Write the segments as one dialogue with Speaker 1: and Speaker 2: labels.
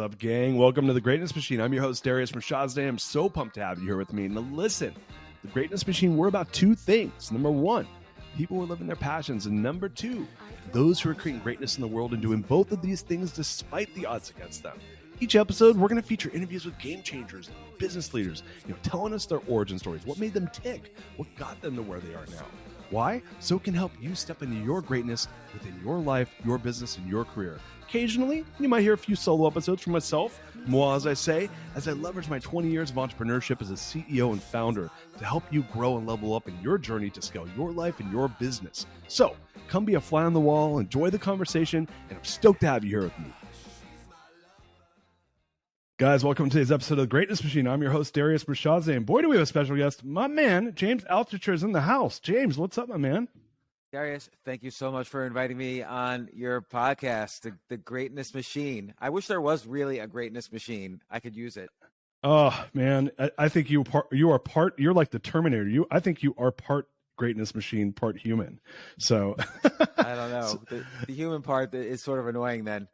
Speaker 1: What's up, gang? Welcome to the Greatness Machine. I'm your host, Darius and James. I'm so pumped to have you here with me. Now, listen, the Greatness Machine, we're about two things. Number one, people who are living their passions. And number two, those who are creating greatness in the world and doing both of these things despite the odds against them. Each episode, we're going to feature interviews with game changers, business leaders, telling us their origin stories, what made them tick, what got them to where they are now. Why? So it can help you step into your greatness within your life, your business, and your career. Occasionally, you might hear a few solo episodes from myself, moi as I say, as I leverage my 20 years of entrepreneurship as a CEO and founder to help you grow and level up in your journey to scale your life and your business. So, come be a fly on the wall, enjoy the conversation, and I'm stoked to have you here with me. Guys, welcome to today's episode of The Greatness Machine. I'm your host, Darius and boy, do we have a special guest. My man, James Altucher is in the house. James, what's up, my man?
Speaker 2: Darius, thank you so much for inviting me on your podcast, The Greatness Machine. I wish there was really a greatness machine. I could use it.
Speaker 1: Oh, man, I think you're like the Terminator. I think you are part greatness machine, part human. So
Speaker 2: I don't know. The human part is sort of annoying then.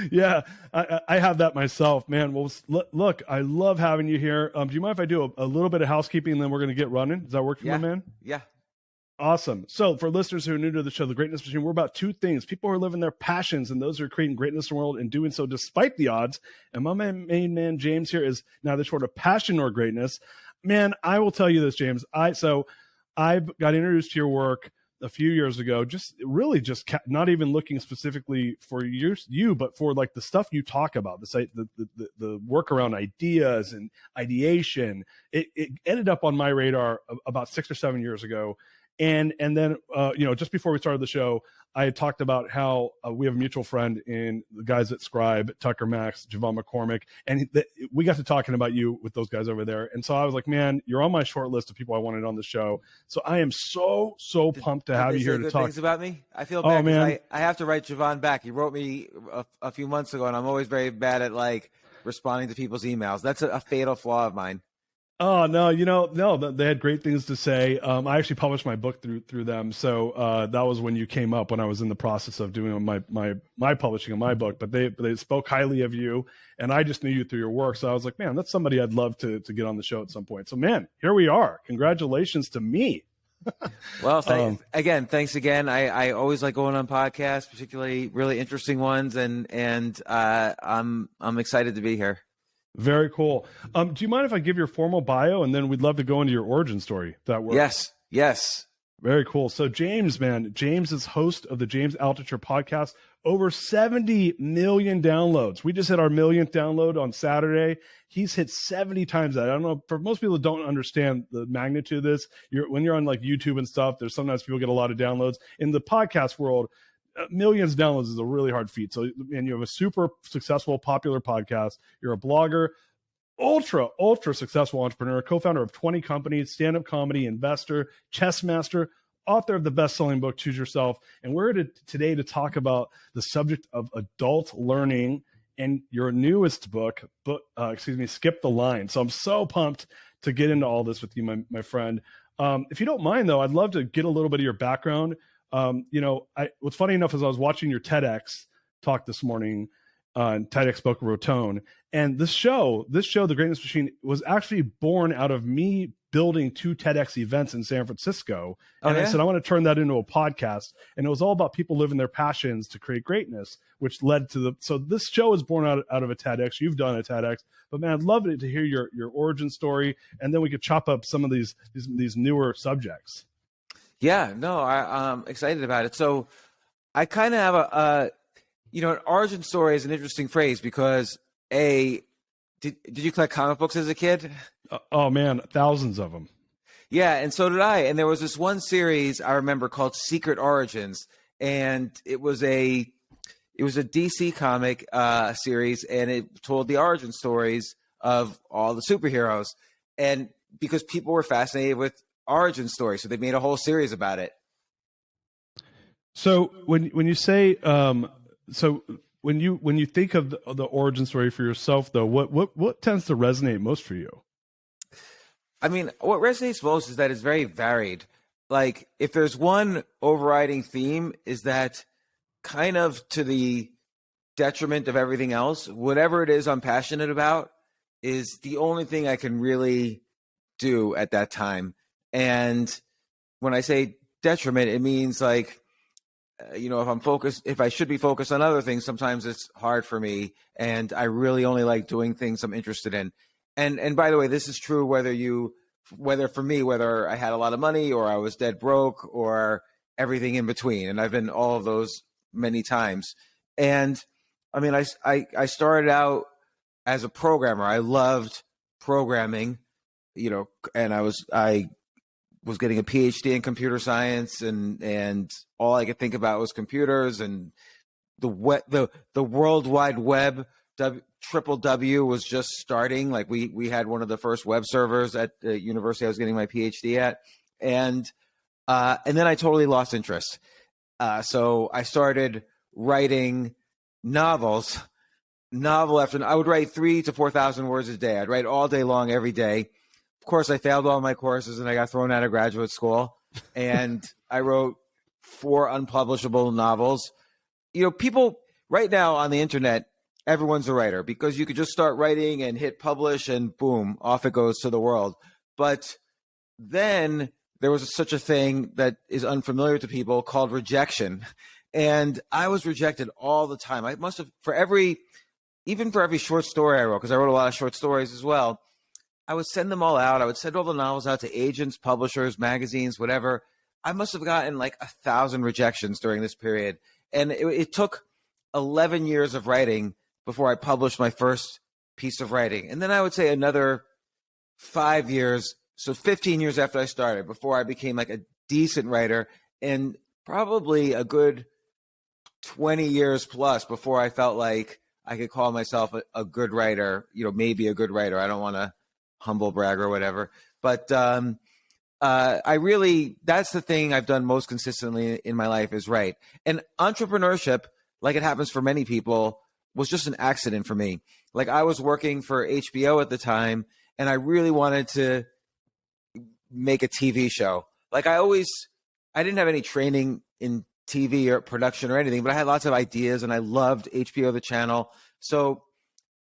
Speaker 1: Yeah, I have that myself, man. Well, look, I love having you here. Do you mind if I do a little bit of housekeeping and then we're going to get running? Does that work for you, my man?
Speaker 2: Yeah.
Speaker 1: Awesome. So for listeners who are new to the show, The Greatness Machine, we're about two things. People who are living their passions and those who are creating greatness in the world and doing so despite the odds. And my main man, James, here is neither short of passion nor greatness. Man, I will tell you this, James. I got introduced to your work a few years ago, not even looking specifically for you, but for like the stuff you talk about, the work around ideas and ideation. It ended up on my radar about 6 or 7 years ago. And then, just before we started the show, I had talked about how we have a mutual friend in the guys at Scribe, Tucker Max, Javon McCormick, and we got to talking about you with those guys over there. And so I was like, man, you're on my short list of people I wanted on the show. So I am so pumped to have you here to talk.
Speaker 2: Things about me? I feel bad because I have to write Javon back. He wrote me a few months ago, and I'm always very bad at like responding to people's emails. That's a fatal flaw of mine.
Speaker 1: Oh, no, no, they had great things to say. I actually published my book through them. So that was when you came up, when I was in the process of doing my publishing of my book, but they spoke highly of you, and I just knew you through your work. So I was like, man, that's somebody I'd love to get on the show at some point. So man, here we are. Congratulations to me.
Speaker 2: Well, thanks again. I always like going on podcasts, particularly really interesting ones. And I'm excited to be here.
Speaker 1: Very cool. Do you mind if I give your formal bio and then we'd love to go into your origin story? If that works.
Speaker 2: Yes.
Speaker 1: Very cool. So James is host of the James Altucher podcast. Over 70 million downloads. We just hit our millionth download on Saturday. He's hit 70 times that. I don't know, for most people that don't understand the magnitude of this, when you're on like YouTube and stuff, there's sometimes people get a lot of downloads. In the podcast world, millions of downloads is a really hard feat. So, and you have a super successful, popular podcast. You're a blogger, ultra successful entrepreneur, co-founder of 20 companies, stand-up comedy, investor, chess master, author of the best-selling book, Choose Yourself. And we're here today to talk about the subject of adult learning and your newest book, Skip the Line. So I'm so pumped to get into all this with you, my friend. If you don't mind, though, I'd love to get a little bit of your background. What's funny enough is I was watching your TEDx talk this morning on TEDx Boca Raton, and this show, The Greatness Machine, was actually born out of me building 2 TEDx events in San Francisco. And I said, I want to turn that into a podcast. And it was all about people living their passions to create greatness, which led to so this show is born out of a TEDx. You've done a TEDx, but man, I'd love it to hear your origin story. And then we could chop up some of these newer subjects.
Speaker 2: Yeah, no, I'm excited about it. So I kind of have an origin story is an interesting phrase because did you collect comic books as a kid?
Speaker 1: Oh man, thousands of them.
Speaker 2: Yeah, and so did I. And there was this one series I remember called Secret Origins, and it was a DC comic series, and it told the origin stories of all the superheroes. And because people were fascinated with origin story, so they made a whole series about it.
Speaker 1: So when you say when you think of the origin story for yourself, though, what tends to resonate most for you?
Speaker 2: I mean, what resonates most is that it's very varied. Like, if there's one overriding theme, is that kind of to the detriment of everything else. Whatever it is I'm passionate about is the only thing I can really do at that time. And when I say detriment, it means like, if I should be focused on other things, sometimes it's hard for me. And I really only like doing things I'm interested in. And by the way, this is true whether I had a lot of money or I was dead broke or everything in between. And I've been all of those many times. And I mean, I started out as a programmer. I loved programming, and I was getting a PhD in computer science, and all I could think about was computers and the World Wide Web. Triple W was just starting. Like we had one of the first web servers at the university I was getting my PhD at, and then I totally lost interest. So I started writing novels. Novel after I would write 3,000 to 4,000 words a day. I'd write all day long, every day. Of course, I failed all my courses and I got thrown out of graduate school. And I wrote 4 unpublishable novels. People right now on the internet, everyone's a writer because you could just start writing and hit publish and boom, off it goes to the world. But then there was such a thing that is unfamiliar to people called rejection. And I was rejected all the time. I must have, even for every short story I wrote, because I wrote a lot of short stories as well, I would send them all out. I would send all the novels out to agents, publishers, magazines, whatever. I must have gotten like 1,000 rejections during this period. And it took 11 years of writing before I published my first piece of writing. And then I would say another 5 years, so 15 years after I started, before I became like a decent writer, and probably a good 20 years plus before I felt like I could call myself a good writer, maybe a good writer. I don't want to humble brag or whatever, but that's the thing I've done most consistently in my life is write. And entrepreneurship, like it happens for many people, was just an accident for me. Like I was working for HBO at the time, and I really wanted to make a TV show. Like I didn't have any training in TV or production or anything, but I had lots of ideas and I loved HBO, the channel. So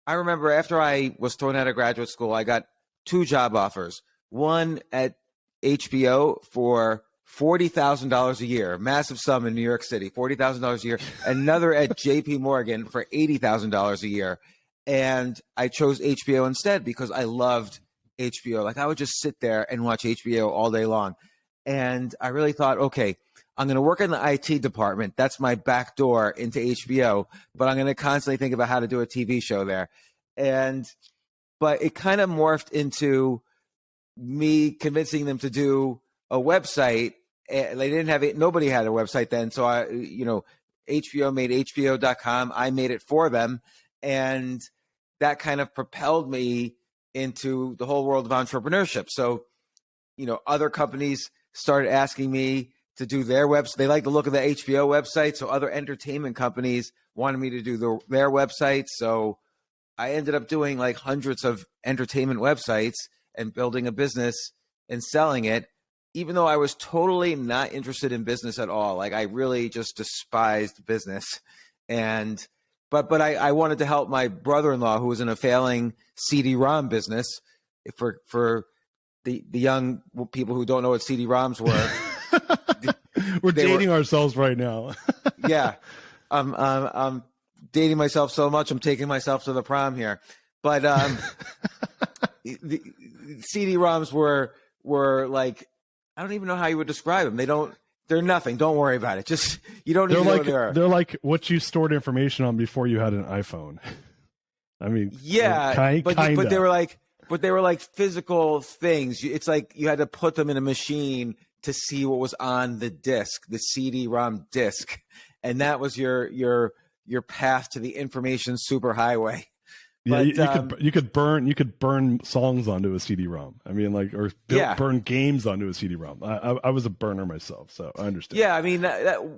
Speaker 2: I remember after I was thrown out of graduate school, I got 2 job offers. One at HBO for $40,000 a year, massive sum in New York City, $40,000 a year. Another at JP Morgan for $80,000 a year. And I chose HBO instead because I loved HBO. Like I would just sit there and watch HBO all day long. And I really thought, okay, I'm going to work in the IT department. That's my back door into HBO, but I'm going to constantly think about how to do a TV show there. But it kind of morphed into me convincing them to do a website. They didn't have it. Nobody had a website then. So HBO made HBO.com. I made it for them. And that kind of propelled me into the whole world of entrepreneurship. So, other companies started asking me to do their website. They like the look of the HBO website. So other entertainment companies wanted me to do their websites. So I ended up doing like hundreds of entertainment websites and building a business and selling it, even though I was totally not interested in business at all. Like I really just despised business. But I wanted to help my brother-in-law, who was in a failing CD-ROM business. For the young people who don't know what CD-ROMs were,
Speaker 1: we're dating ourselves right now.
Speaker 2: Yeah, I'm dating myself so much. I'm taking myself to the prom here. But the CD-ROMs were like, I don't even know how you would describe them. They're nothing. Don't worry about it. Just you don't even know what they are.
Speaker 1: They're like what you stored information on before you had an iPhone. I mean,
Speaker 2: yeah, but they were like physical things. It's like you had to put them in a machine to see what was on the disc, the CD-ROM disc, and that was your path to the information superhighway.
Speaker 1: Yeah, you could burn songs onto a CD-ROM. I mean, like, or burn games onto a CD-ROM. I was a burner myself, so I understand.
Speaker 2: Yeah, I mean,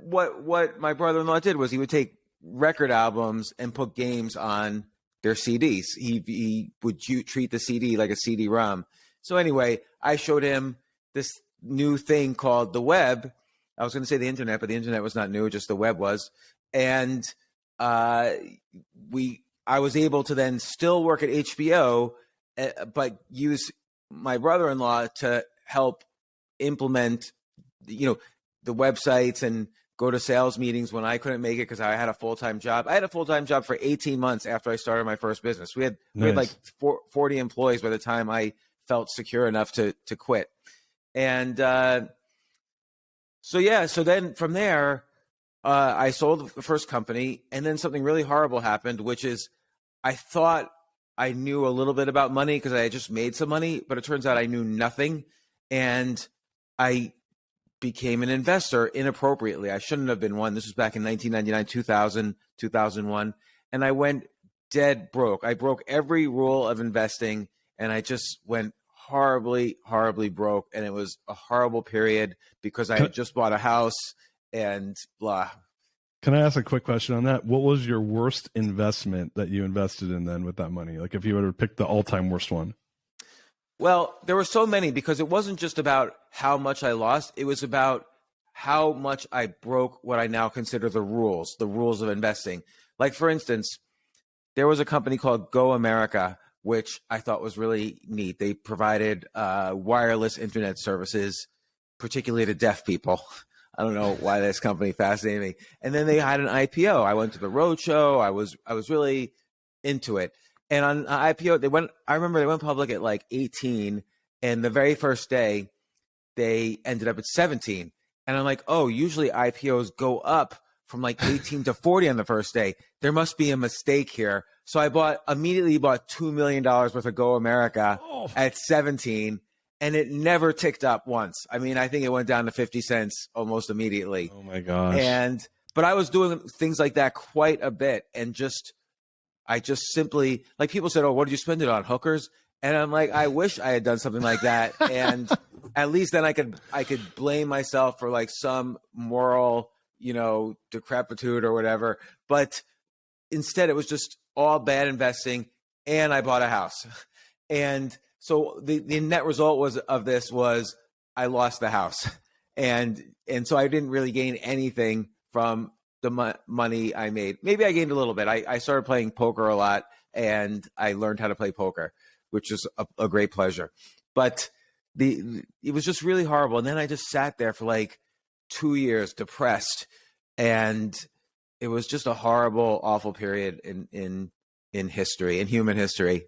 Speaker 2: what my brother-in-law did was he would take record albums and put games on their CDs. He would treat the CD like a CD-ROM. So anyway, I showed him this new thing called the web. I was going to say the internet, but the internet was not new; just the web was. And I was able to then still work at HBO, but use my brother-in-law to help implement, the websites and go to sales meetings when I couldn't make it because I had a full-time job. I had a full-time job for 18 months after I started my first business. We had like 40 employees by the time I felt secure enough to quit. And so then from there, I sold the first company, and then something really horrible happened, which is I thought I knew a little bit about money because I had just made some money, but it turns out I knew nothing. And I became an investor inappropriately. I shouldn't have been one. This was back in 1999, 2000, 2001. And I went dead broke. I broke every rule of investing, and I just went horribly, horribly broke. And it was a horrible period because I had just bought a house and blah.
Speaker 1: Can I ask a quick question on that? What was your worst investment that you invested in then with that money? Like if you were to pick the all-time worst one.
Speaker 2: Well, there were so many because it wasn't just about how much I lost. It was about how much I broke what I now consider the rules of investing. Like, for instance, there was a company called Go America, which I thought was really neat. They provided wireless internet services, particularly to deaf people. I don't know why this company fascinated me. And then they had an IPO. I went to the roadshow. I was really into it. And on IPO, I remember they went public at like 18, and the very first day they ended up at 17. And I'm like, oh, usually IPOs go up from like 18 to 40 on the first day. There must be a mistake here. So I immediately bought $2 million worth of Go America at 17, and it never ticked up once. I mean, I think it went down to 50 cents almost immediately.
Speaker 1: Oh my gosh.
Speaker 2: But I was doing things like that quite a bit, and I just simply, like, people said, oh, what did you spend it on? Hookers? And I'm like, I wish I had done something like that. And at least then I could blame myself for like some moral, decrepitude or whatever. But instead it was just all bad investing, and I bought a house. And so the net result was I lost the house. And so I didn't really gain anything from the money I made. Maybe I gained a little bit. I started playing poker a lot, and I learned how to play poker, which is a great pleasure. But it was just really horrible. And then I just sat there for like 2 years depressed, and it was just a horrible, awful period in history, in human history.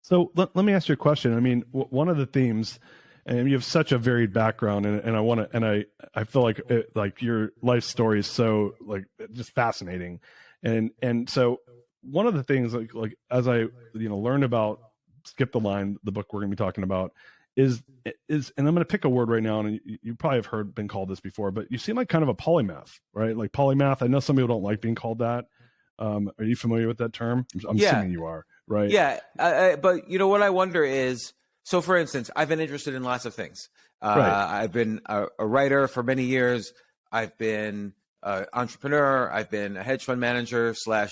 Speaker 1: So let me ask you a question. I mean, one of the themes, and you have such a varied background, and I want to, and I feel like your life story is so like just fascinating, and so one of the things like as I learned about Skip the Line, the book we're going to be talking about, is and I'm going to pick a word right now, and you probably have been called this before, but you seem like kind of a polymath, right? Like polymath. I know some people don't like being called that. Are you familiar with that term? I'm assuming you are, right?
Speaker 2: Yeah, but what I wonder is, so for instance, I've been interested in lots of things.
Speaker 1: Right.
Speaker 2: I've been a writer for many years. I've been an entrepreneur. I've been a hedge fund manager / I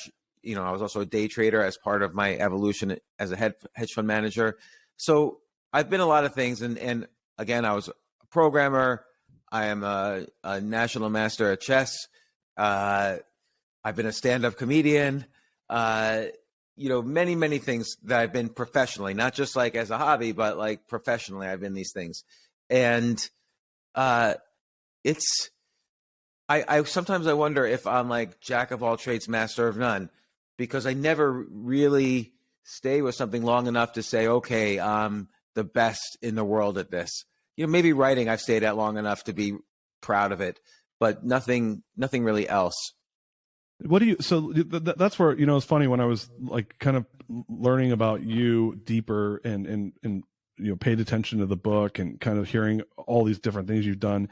Speaker 2: was also a day trader as part of my evolution as a hedge fund manager. So I've been a lot of things. And again, I was a programmer. I am a national master at chess. I've been a stand-up comedian. Many, many things that I've been professionally, not just like as a hobby, but like professionally, I've been these things. And I sometimes I wonder if I'm like jack of all trades, master of none, because I never really stay with something long enough to say, okay, I'm the best in the world at this. Maybe writing I've stayed at long enough to be proud of it, but nothing really else.
Speaker 1: What do you, so that's where, it's funny when I was like kind of learning about you deeper and paid attention to the book and kind of hearing all these different things you've done.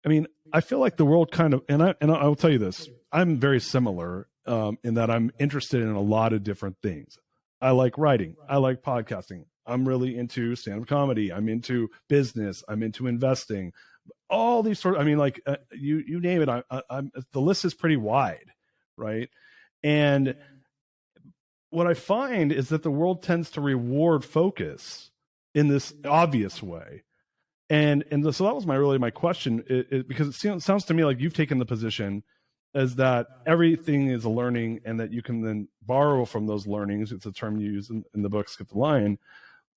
Speaker 1: I mean, I feel like the world kind of, and I will tell you this, I'm very similar in that I'm interested in a lot of different things. I like writing. I like podcasting. I'm really into stand-up comedy. I'm into business. I'm into investing. All these sort of, I mean, like you name it. I'm the list is pretty wide. Right. And what I find is that the world tends to reward focus in this obvious way. And so that was my question, because it sounds to me like you've taken the position is that everything is a learning, and that you can then borrow from those learnings. It's a term you use in the book, Skip the Line,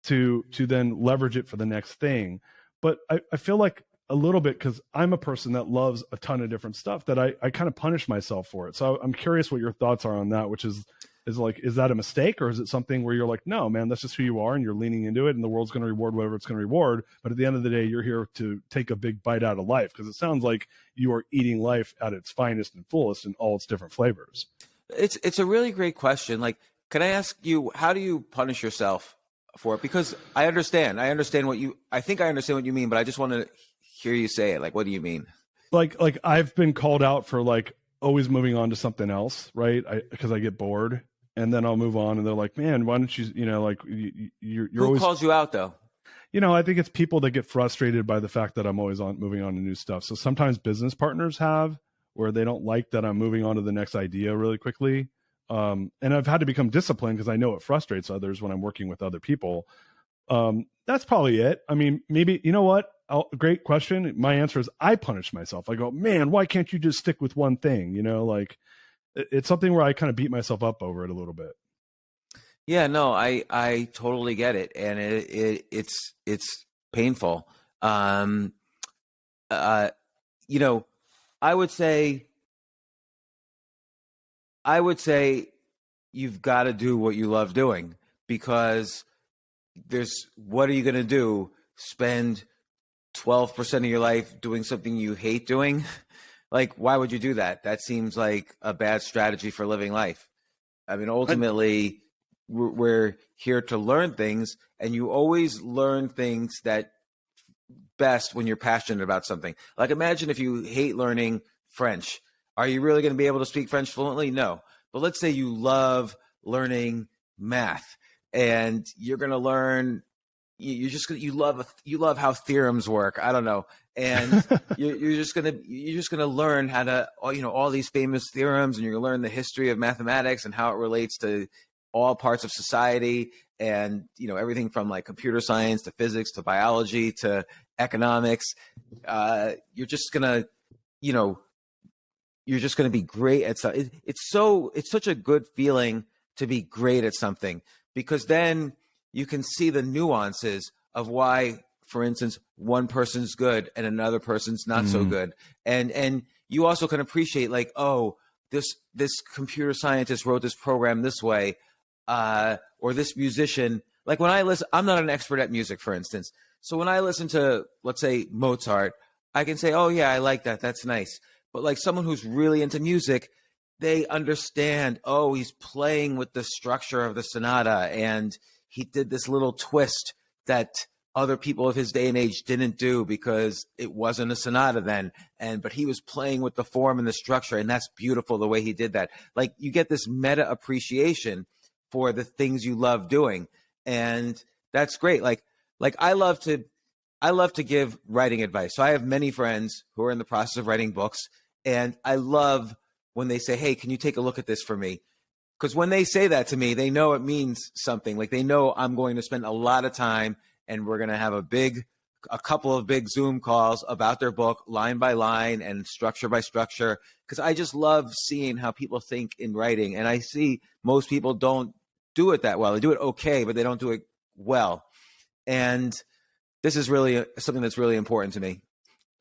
Speaker 1: to then leverage it for the next thing. But I feel like a little bit, because I'm a person that loves a ton of different stuff, that I kind of punish myself for it. So I'm curious what your thoughts are on that, which is like, is that a mistake, or is it something where you're like, no, man, that's just who you are and you're leaning into it and the world's going to reward whatever it's going to reward. But at the end of the day, you're here to take a big bite out of life, because it sounds like you are eating life at its finest and fullest in all its different flavors.
Speaker 2: It's a really great question. Like, can I ask you, how do you punish yourself for it? Because I understand what you mean, but I just want to hear you say it. Like, what do you mean?
Speaker 1: Like I've been called out for like always moving on to something else, right? Because I get bored, and then I'll move on, and they're like, man, why don't you, like you're
Speaker 2: Who
Speaker 1: always,
Speaker 2: calls you out though?
Speaker 1: I think it's people that get frustrated by the fact that I'm always moving on to new stuff. So sometimes business partners have, where they don't like that I'm moving on to the next idea really quickly. And I've had to become disciplined, because I know it frustrates others when I'm working with other people. That's probably it. I mean, maybe, you know what? Great question. My answer is I punish myself. I go, man, why can't you just stick with one thing? Like it's something where I kind of beat myself up over it a little bit.
Speaker 2: Yeah, no, I totally get it. And it's painful. I would say you've got to do what you love doing, because what are you going to do? Spend 12% of your life doing something you hate doing? Like, why would you do that? That seems like a bad strategy for living life. I mean, ultimately, we're here to learn things, and you always learn things that best when you're passionate about something. Like, imagine if you hate learning French. Are you really going to be able to speak French fluently? No. But let's say you love learning math, and you're going to learn. You love how theorems work. I don't know, and you're just gonna learn how to, all these famous theorems, and you're gonna learn the history of mathematics and how it relates to all parts of society, and everything from like computer science to physics to biology to economics. You're just gonna be great at something. It's such a good feeling to be great at something, because then you can see the nuances of why, for instance, one person's good and another person's not so good. And you also can appreciate, like, oh, this computer scientist wrote this program this way, or this musician. Like, when I listen, I'm not an expert at music, for instance. So when I listen to, let's say, Mozart, I can say, oh yeah, I like that. That's nice. But like someone who's really into music, they understand, oh, he's playing with the structure of the sonata, and he did this little twist that other people of his day and age didn't do, because it wasn't a sonata then. But he was playing with the form and the structure, and that's beautiful the way he did that. Like, you get this meta appreciation for the things you love doing, and that's great. Like I love to give writing advice. So I have many friends who are in the process of writing books, and I love when they say, hey, can you take a look at this for me? Because when they say that to me, they know it means something. Like, they know I'm going to spend a lot of time, and we're going to have a couple of big Zoom calls about their book, line by line and structure by structure. Because I just love seeing how people think in writing. And I see most people don't do it that well. They do it okay, but they don't do it well. And this is really something that's really important to me.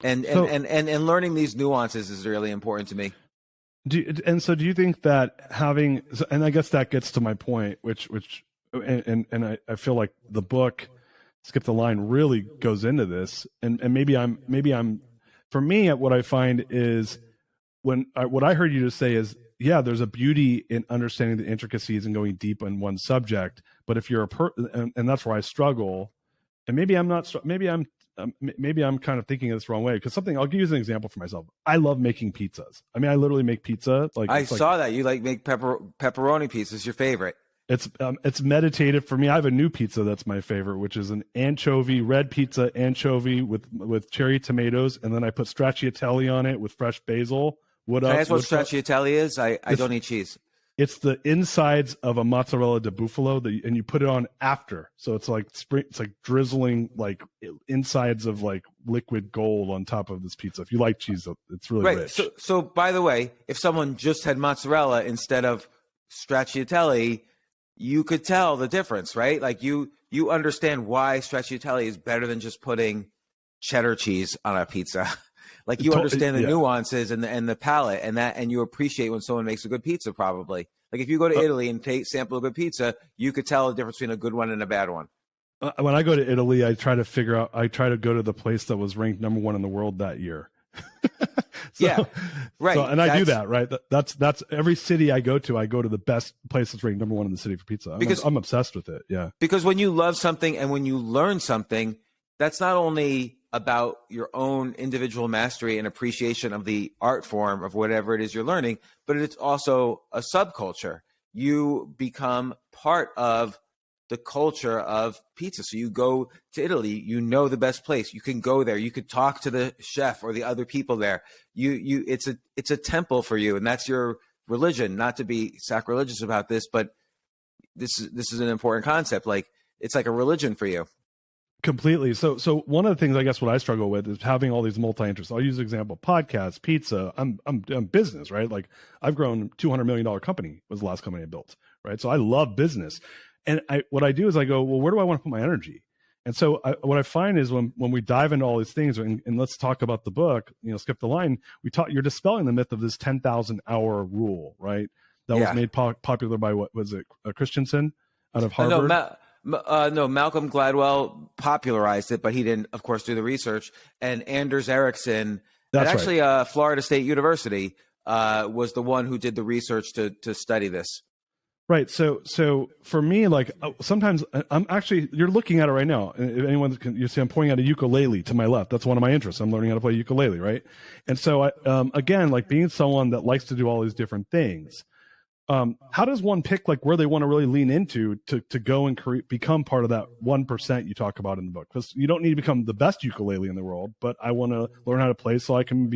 Speaker 2: And learning these nuances is really important to me.
Speaker 1: Do you think that having, and I guess that gets to my point, I feel like the book Skip the Line really goes into this, and maybe I'm for me, what I find is what I heard you just say is, yeah, there's a beauty in understanding the intricacies and going deep in one subject, but if you're and that's where I struggle, and maybe I'm kind of thinking of this the wrong way, because I'll give you an example for myself. I love making pizzas. I mean, I literally make pizza.
Speaker 2: I saw that you make pepperoni pizzas. Your favorite.
Speaker 1: It's meditative for me. I have a new pizza that's my favorite, which is an red pizza anchovy with cherry tomatoes, and then I put stracciatella on it with fresh basil.
Speaker 2: Can I ask what stracciatella is? I don't eat cheese.
Speaker 1: It's the insides of a mozzarella di bufalo, and you put it on after. So it's like drizzling like insides of like liquid gold on top of this pizza. If you like cheese, it's really rich.
Speaker 2: So by the way, if someone just had mozzarella instead of stracciatelle, you could tell the difference, right? Like you understand why stracciatelle is better than just putting cheddar cheese on a pizza. Like you understand the nuances and the palate and you appreciate when someone makes a good pizza, probably. Like if you go to Italy and sample a good pizza, you could tell the difference between a good one and a bad one.
Speaker 1: When I go to Italy, I try to go to the place that was ranked number 1 in the world that year.
Speaker 2: Right.
Speaker 1: So, and I do that, right? That's every city I go to the best place that's ranked number 1 in the city for pizza. I'm obsessed with it. Yeah.
Speaker 2: Because when you love something and when you learn something, that's not only about your own individual mastery and appreciation of the art form of whatever it is you're learning, but it's also a subculture. You become part of the culture of pizza. So you go to Italy, you know the best place. You can go there. You could talk to the chef or the other people there. It's a temple for you, and that's your religion. Not to be sacrilegious about this, but this is an important concept. Like it's like a religion for you.
Speaker 1: Completely. So one of the things I guess what I struggle with is having all these multi-interests. I'll use the example podcasts, pizza. I'm business, right? Like I've grown $200 million company was the last company I built, right? So I love business. And what I do is I go, well, where do I want to put my energy? And so what I find is when we dive into all these things, and let's talk about the book, Skip the Line, you're dispelling the myth of this 10,000 hour rule, right? That was made popular by, what was it, Christensen out of Harvard?
Speaker 2: No, Malcolm Gladwell popularized it, but he didn't, of course, do the research. And Anders Ericsson, Florida State University, was the one who did the research to study this.
Speaker 1: Right. So for me, like sometimes you're looking at it right now. If anyone you see, I'm pointing at a ukulele to my left. That's one of my interests. I'm learning how to play ukulele. Right. And so again, like being someone that likes to do all these different things, how does one pick like where they want to really lean into to go and become part of that 1% you talk about in the book? Because you don't need to become the best ukulele in the world, but I want to learn how to play so I can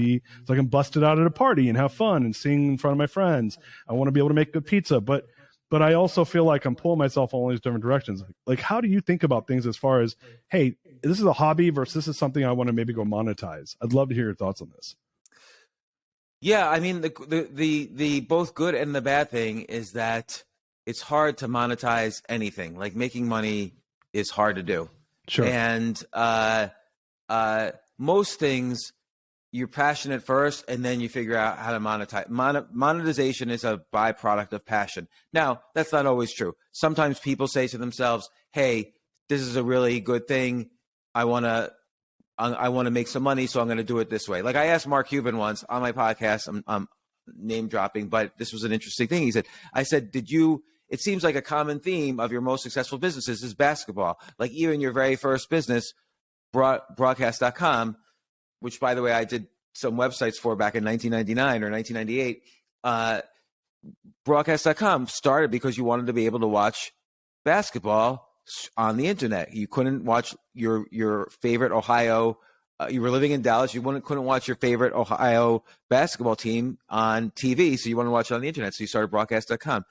Speaker 1: bust it out at a party and have fun and sing in front of my friends. I want to be able to make good pizza, but I also feel like I'm pulling myself all these different directions. Like, how do you think about things as far as, hey, this is a hobby versus this is something I want to maybe go monetize? I'd love to hear your thoughts on this.
Speaker 2: Yeah, I mean, the both good and the bad thing is that it's hard to monetize anything. Like making money is hard to do.
Speaker 1: Sure.
Speaker 2: And most things you're passionate first, and then you figure out how to monetize. Monetization is a byproduct of passion. Now, that's not always true. Sometimes people say to themselves, hey, this is a really good thing. I want to make some money, so I'm going to do it this way. Like I asked Mark Cuban once on my podcast, I'm name dropping, but this was an interesting thing. He said, it seems like a common theme of your most successful businesses is basketball. Like even your very first business, broadcast.com, which, by the way, I did some websites for back in 1999 or 1998. Broadcast.com started because you wanted to be able to watch basketball on the internet. You couldn't watch your favorite Ohio. You were living in Dallas. You couldn't watch your favorite Ohio basketball team on TV, so you wanted to watch it on the internet. So you started Broadcast.com.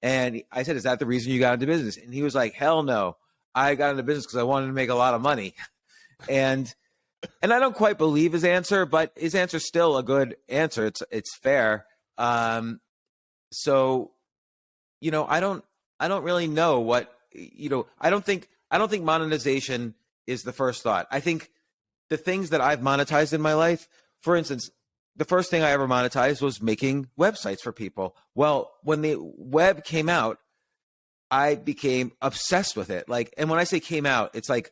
Speaker 2: And I said, is that the reason you got into business? And he was like, hell no. I got into business because I wanted to make a lot of money. And I don't quite believe his answer, but his answer's still a good answer. It's fair. So, I don't really know what, I don't think monetization is the first thought. I think the things that I've monetized in my life, for instance, the first thing I ever monetized was making websites for people. Well, when the web came out, I became obsessed with it. Like, and when I say came out, it's like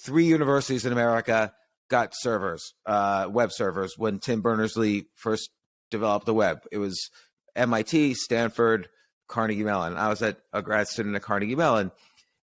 Speaker 2: 3 universities in America got servers, web servers, when Tim Berners-Lee first developed the web. It was MIT, Stanford, Carnegie Mellon. I was a grad student at Carnegie Mellon,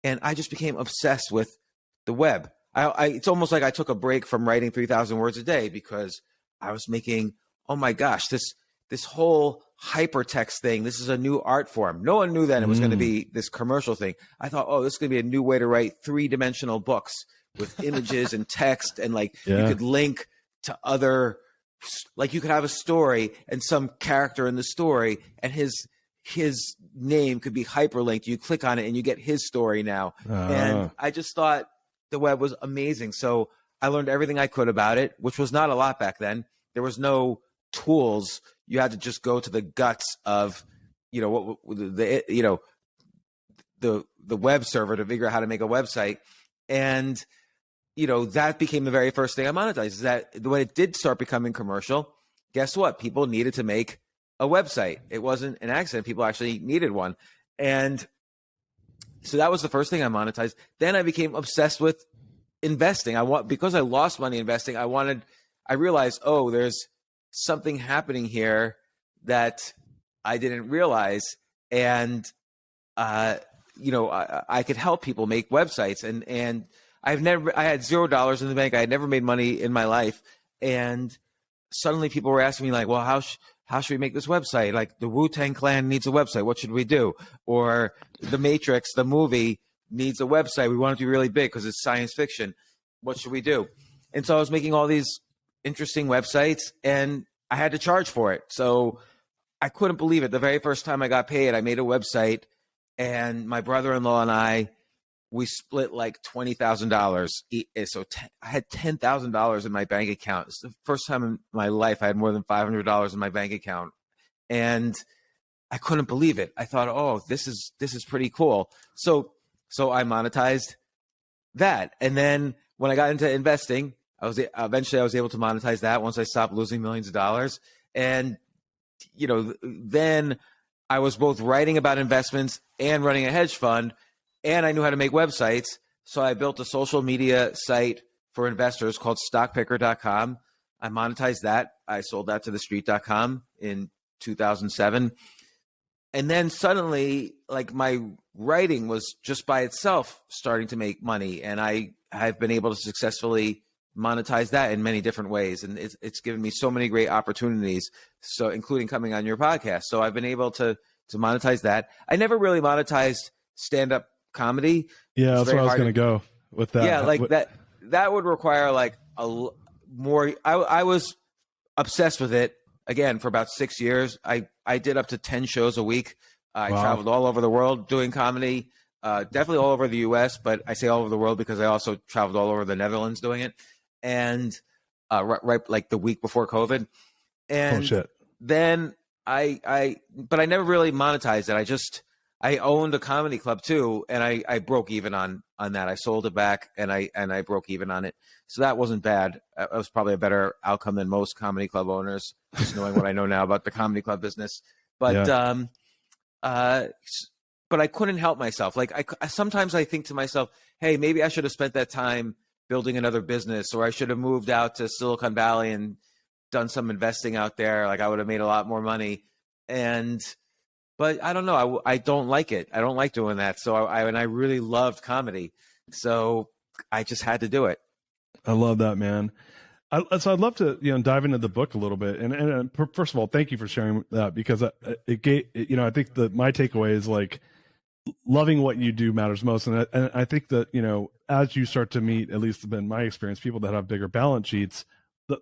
Speaker 2: and I just became obsessed with the web. It's almost like I took a break from writing 3,000 words a day because I was making, oh my gosh, this whole hypertext thing. This is a new art form. No one knew that it was going to be this commercial thing. I thought, oh, this is going to be a new way to write 3-dimensional books with images and text, and you could link to other, like you could have a story and some character in the story, and his name could be hyperlinked. You click on it and you get his story now. And I just thought the web was amazing. So I learned everything I could about it, which was not a lot back then. There was no tools. You had to just go to the guts of, the web server to figure out how to make a website. And, that became the very first thing I monetized. Is that when it did start becoming commercial, guess what? People needed to make a website. It wasn't an accident. People actually needed one. And so that was the first thing I monetized. Then I became obsessed with investing. Because I lost money investing, I realized, oh, there's something happening here that I didn't realize. And, I could help people make websites. And I had $0 in the bank. I had never made money in my life. And suddenly people were asking me like, well, how should we make this website? Like the Wu-Tang Clan needs a website. What should we do? Or The Matrix, the movie, needs a website. We want it to be really big because it's science fiction. What should we do? And so I was making all these interesting websites and I had to charge for it. So I couldn't believe it. The very first time I got paid, I made a website and my brother-in-law and we split like $20,000. So I had $10,000 in my bank account. It's the first time in my life I had more than $500 in my bank account. And I couldn't believe it. I thought, oh, this is pretty cool. So I monetized that. And then when I got into investing, eventually I was able to monetize that once I stopped losing millions of dollars. And, then I was both writing about investments and running a hedge fund, and I knew how to make websites. So I built a social media site for investors called stockpicker.com. I monetized that. I sold that to thestreet.com in 2007. And then suddenly, like, my writing was just by itself starting to make money. And I've been able to successfully monetize that in many different ways. And it's given me so many great opportunities, so including coming on your podcast. So I've been able to monetize that. I never really monetized stand-up comedy.
Speaker 1: Yeah, that's where I was going to go with that.
Speaker 2: Yeah, like that would require like more. I was obsessed with it again for about 6 years. I did up to 10 shows a week. I traveled all over the world doing comedy, definitely all over the US, but I say all over the world because I also traveled all over the Netherlands doing it. And right like the week before COVID. And then but I never really monetized it. I owned a comedy club too, and I broke even on that. I sold it back and I broke even on it. So that wasn't bad. It was probably a better outcome than most comedy club owners, just knowing what I know now about the comedy club business. But but I couldn't help myself. Like sometimes I think to myself, hey, maybe I should have spent that time building another business, or I should have moved out to Silicon Valley and done some investing out there. Like I would have made a lot more money. But I don't know. I don't like it. I don't like doing that. So I really loved comedy. So I just had to do it.
Speaker 1: I love that, man. So I'd love to, dive into the book a little bit. And first of all, thank you for sharing that, because it gave, I think that my takeaway is like loving what you do matters most. And I think that, as you start to meet, at least in my experience, people that have bigger balance sheets,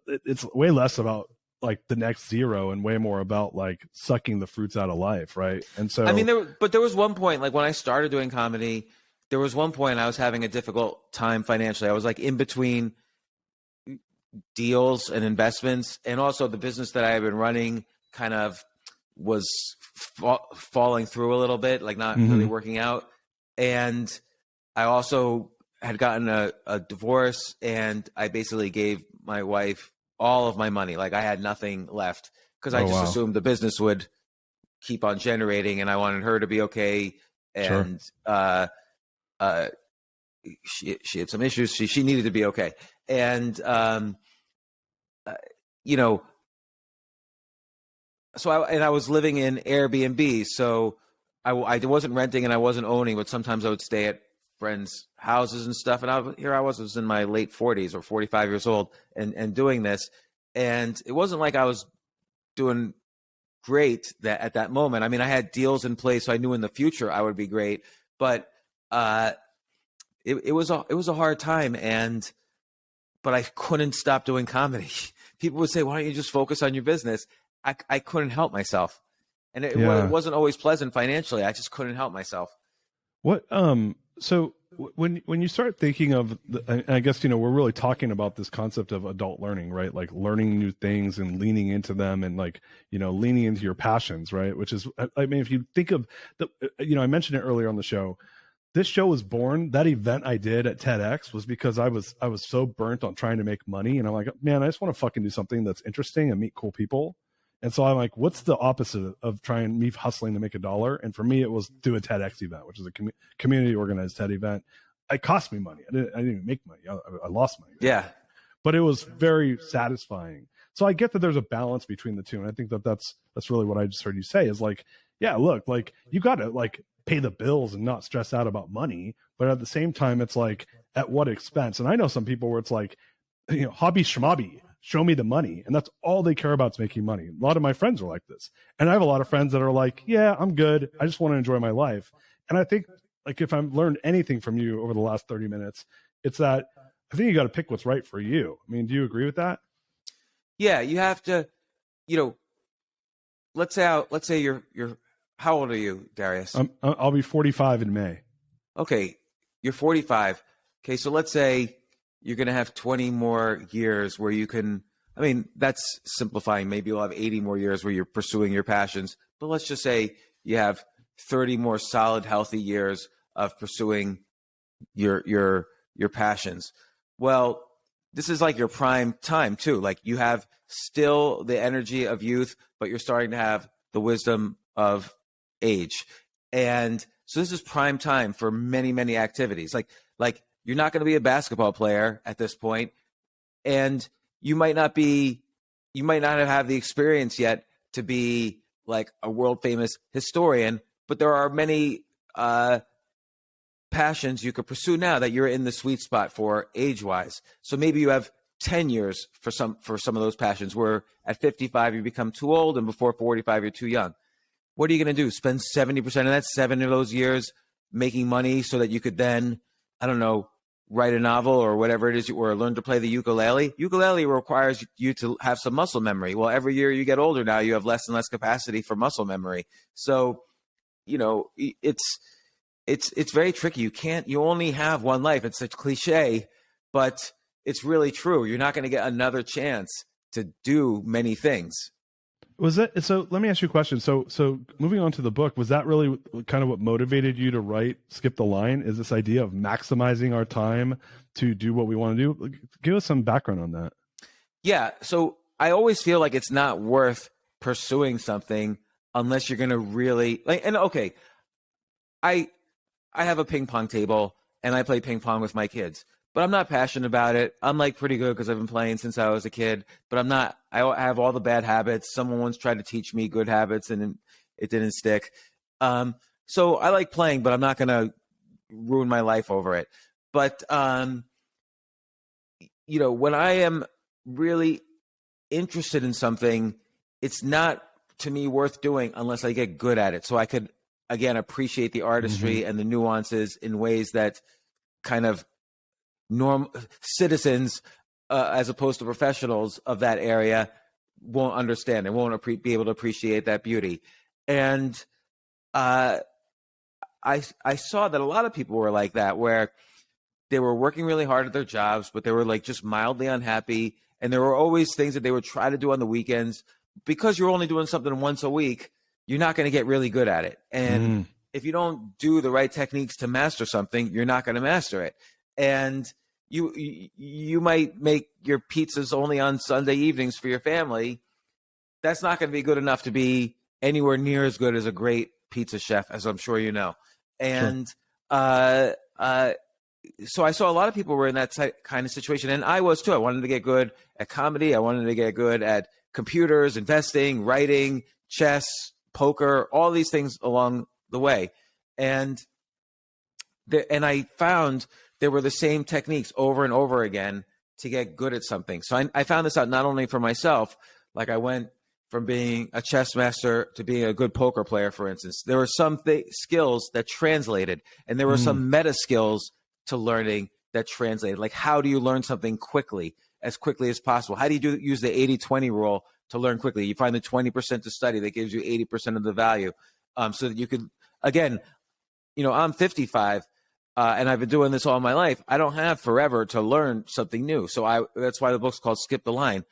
Speaker 1: it's way less about like the next zero and way more about like sucking the fruits out of life. Right. And so, I mean,
Speaker 2: there was one point, like when I started doing comedy, there was one point I was having a difficult time financially. I was like in between deals and investments, and also the business that I had been running kind of was falling through a little bit, like not really working out. And I also had gotten a divorce, and I basically gave my wife all of my money. Like I had nothing left because I just assumed the business would keep on generating, and I wanted her to be okay. And she had some issues. She needed to be okay. And, so I was living in Airbnb. So I wasn't renting and I wasn't owning, but sometimes I would stay at friends' houses and stuff. And I was in my late 40s or 45 years old and doing this. And it wasn't like I was doing great at that moment. I mean, I had deals in place, so I knew in the future I would be great, but it was a hard time. But I couldn't stop doing comedy. People would say, why don't you just focus on your business? I couldn't help myself. And it
Speaker 1: Yeah.
Speaker 2: wasn't always pleasant financially. I just couldn't help myself.
Speaker 1: What so when you start thinking of and I guess we're really talking about this concept of adult learning, right? Like learning new things and leaning into them, and like leaning into your passions, right? Which is, I mean, if you think of the I mentioned it earlier on the show. This show was born, that event I did at TEDx was because I was so burnt on trying to make money, and I'm like, man, I just want to fucking do something that's interesting and meet cool people. And so I'm like, what's the opposite of trying me hustling to make $1? And for me, it was do a TEDx event, which is a community organized TED event. It cost me money. I didn't even make money. I lost money.
Speaker 2: Yeah.
Speaker 1: But it was very satisfying. So I get that there's a balance between the two. And I think that's really what I just heard you say is like, yeah, look, like you got to like pay the bills and not stress out about money. But at the same time, it's like, at what expense? And I know some people where it's like, hobby schmobby, show me the money. And that's all they care about is making money. A lot of my friends are like this. And I have a lot of friends that are like, yeah, I'm good. I just want to enjoy my life. And I think like if I've learned anything from you over the last 30 minutes, it's that I think you got to pick what's right for you. I mean, do you agree with that?
Speaker 2: Yeah, you have to, let's say you're how old are you, Darius?
Speaker 1: I'll be 45 in May.
Speaker 2: Okay, you're 45. Okay, so let's say you're going to have 20 more years where you can, I mean, that's simplifying. Maybe you'll have 80 more years where you're pursuing your passions. But let's just say you have 30 more solid, healthy years of pursuing your passions. Well, this is like your prime time too. Like you have still the energy of youth, but you're starting to have the wisdom of age. And so this is prime time for many, many activities. Like you're not going to be a basketball player at this point, and you might not have the experience yet to be like a world famous historian, but there are many passions you could pursue now that you're in the sweet spot for age wise. So maybe you have 10 years for some of those passions where at 55 you become too old and before 45 you're too young. What are you going to do? Spend 70% of that 7 of those years making money so that you could then, I don't know, write a novel or whatever it is, or learn to play the ukulele. Ukulele requires you to have some muscle memory. Well, every year you get older now, you have less and less capacity for muscle memory. So, it's very tricky. You only have one life. It's a cliche, but it's really true. You're not going to get another chance to do many things.
Speaker 1: Was it so? Let me ask you a question. So moving on to the book, was that really kind of what motivated you to write Skip the Line? Is this idea of maximizing our time to do what we want to do? Give us some background on that.
Speaker 2: Yeah. So I always feel like it's not worth pursuing something unless you're going to really like. And okay, I have a ping pong table and I play ping pong with my kids, but I'm not passionate about it. I'm like pretty good because I've been playing since I was a kid, but I'm not. I have all the bad habits. Someone once tried to teach me good habits and it didn't stick. So I like playing, but I'm not going to ruin my life over it. But, when I am really interested in something, it's not to me worth doing unless I get good at it. So I could, again, appreciate the artistry and the nuances in ways that kind of citizens, as opposed to professionals of that area, won't understand and won't be able to appreciate that beauty. And I saw that a lot of people were like that, where they were working really hard at their jobs, but they were like just mildly unhappy. And there were always things that they would try to do on the weekends. Because you're only doing something once a week, you're not going to get really good at it. And if you don't do the right techniques to master something, you're not going to master it. And you might make your pizzas only on Sunday evenings for your family. That's not going to be good enough to be anywhere near as good as a great pizza chef, as I'm sure you know. And so I saw a lot of people were in that kind of situation, and I was too. I wanted to get good at comedy. I wanted to get good at computers, investing, writing, chess, poker, all these things along the way. And I found there were the same techniques over and over again to get good at something. So I found this out not only for myself, like I went from being a chess master to being a good poker player, for instance. There were some skills that translated, and there were some meta skills to learning that translated. Like, how do you learn something quickly, as quickly as possible? How do you use the 80-20 rule to learn quickly. You find the 20% to study that gives you 80% of the value, so that you could, again, I'm 55, and I've been doing this all my life. I don't have forever to learn something new. So that's why the book's called Skip the Line.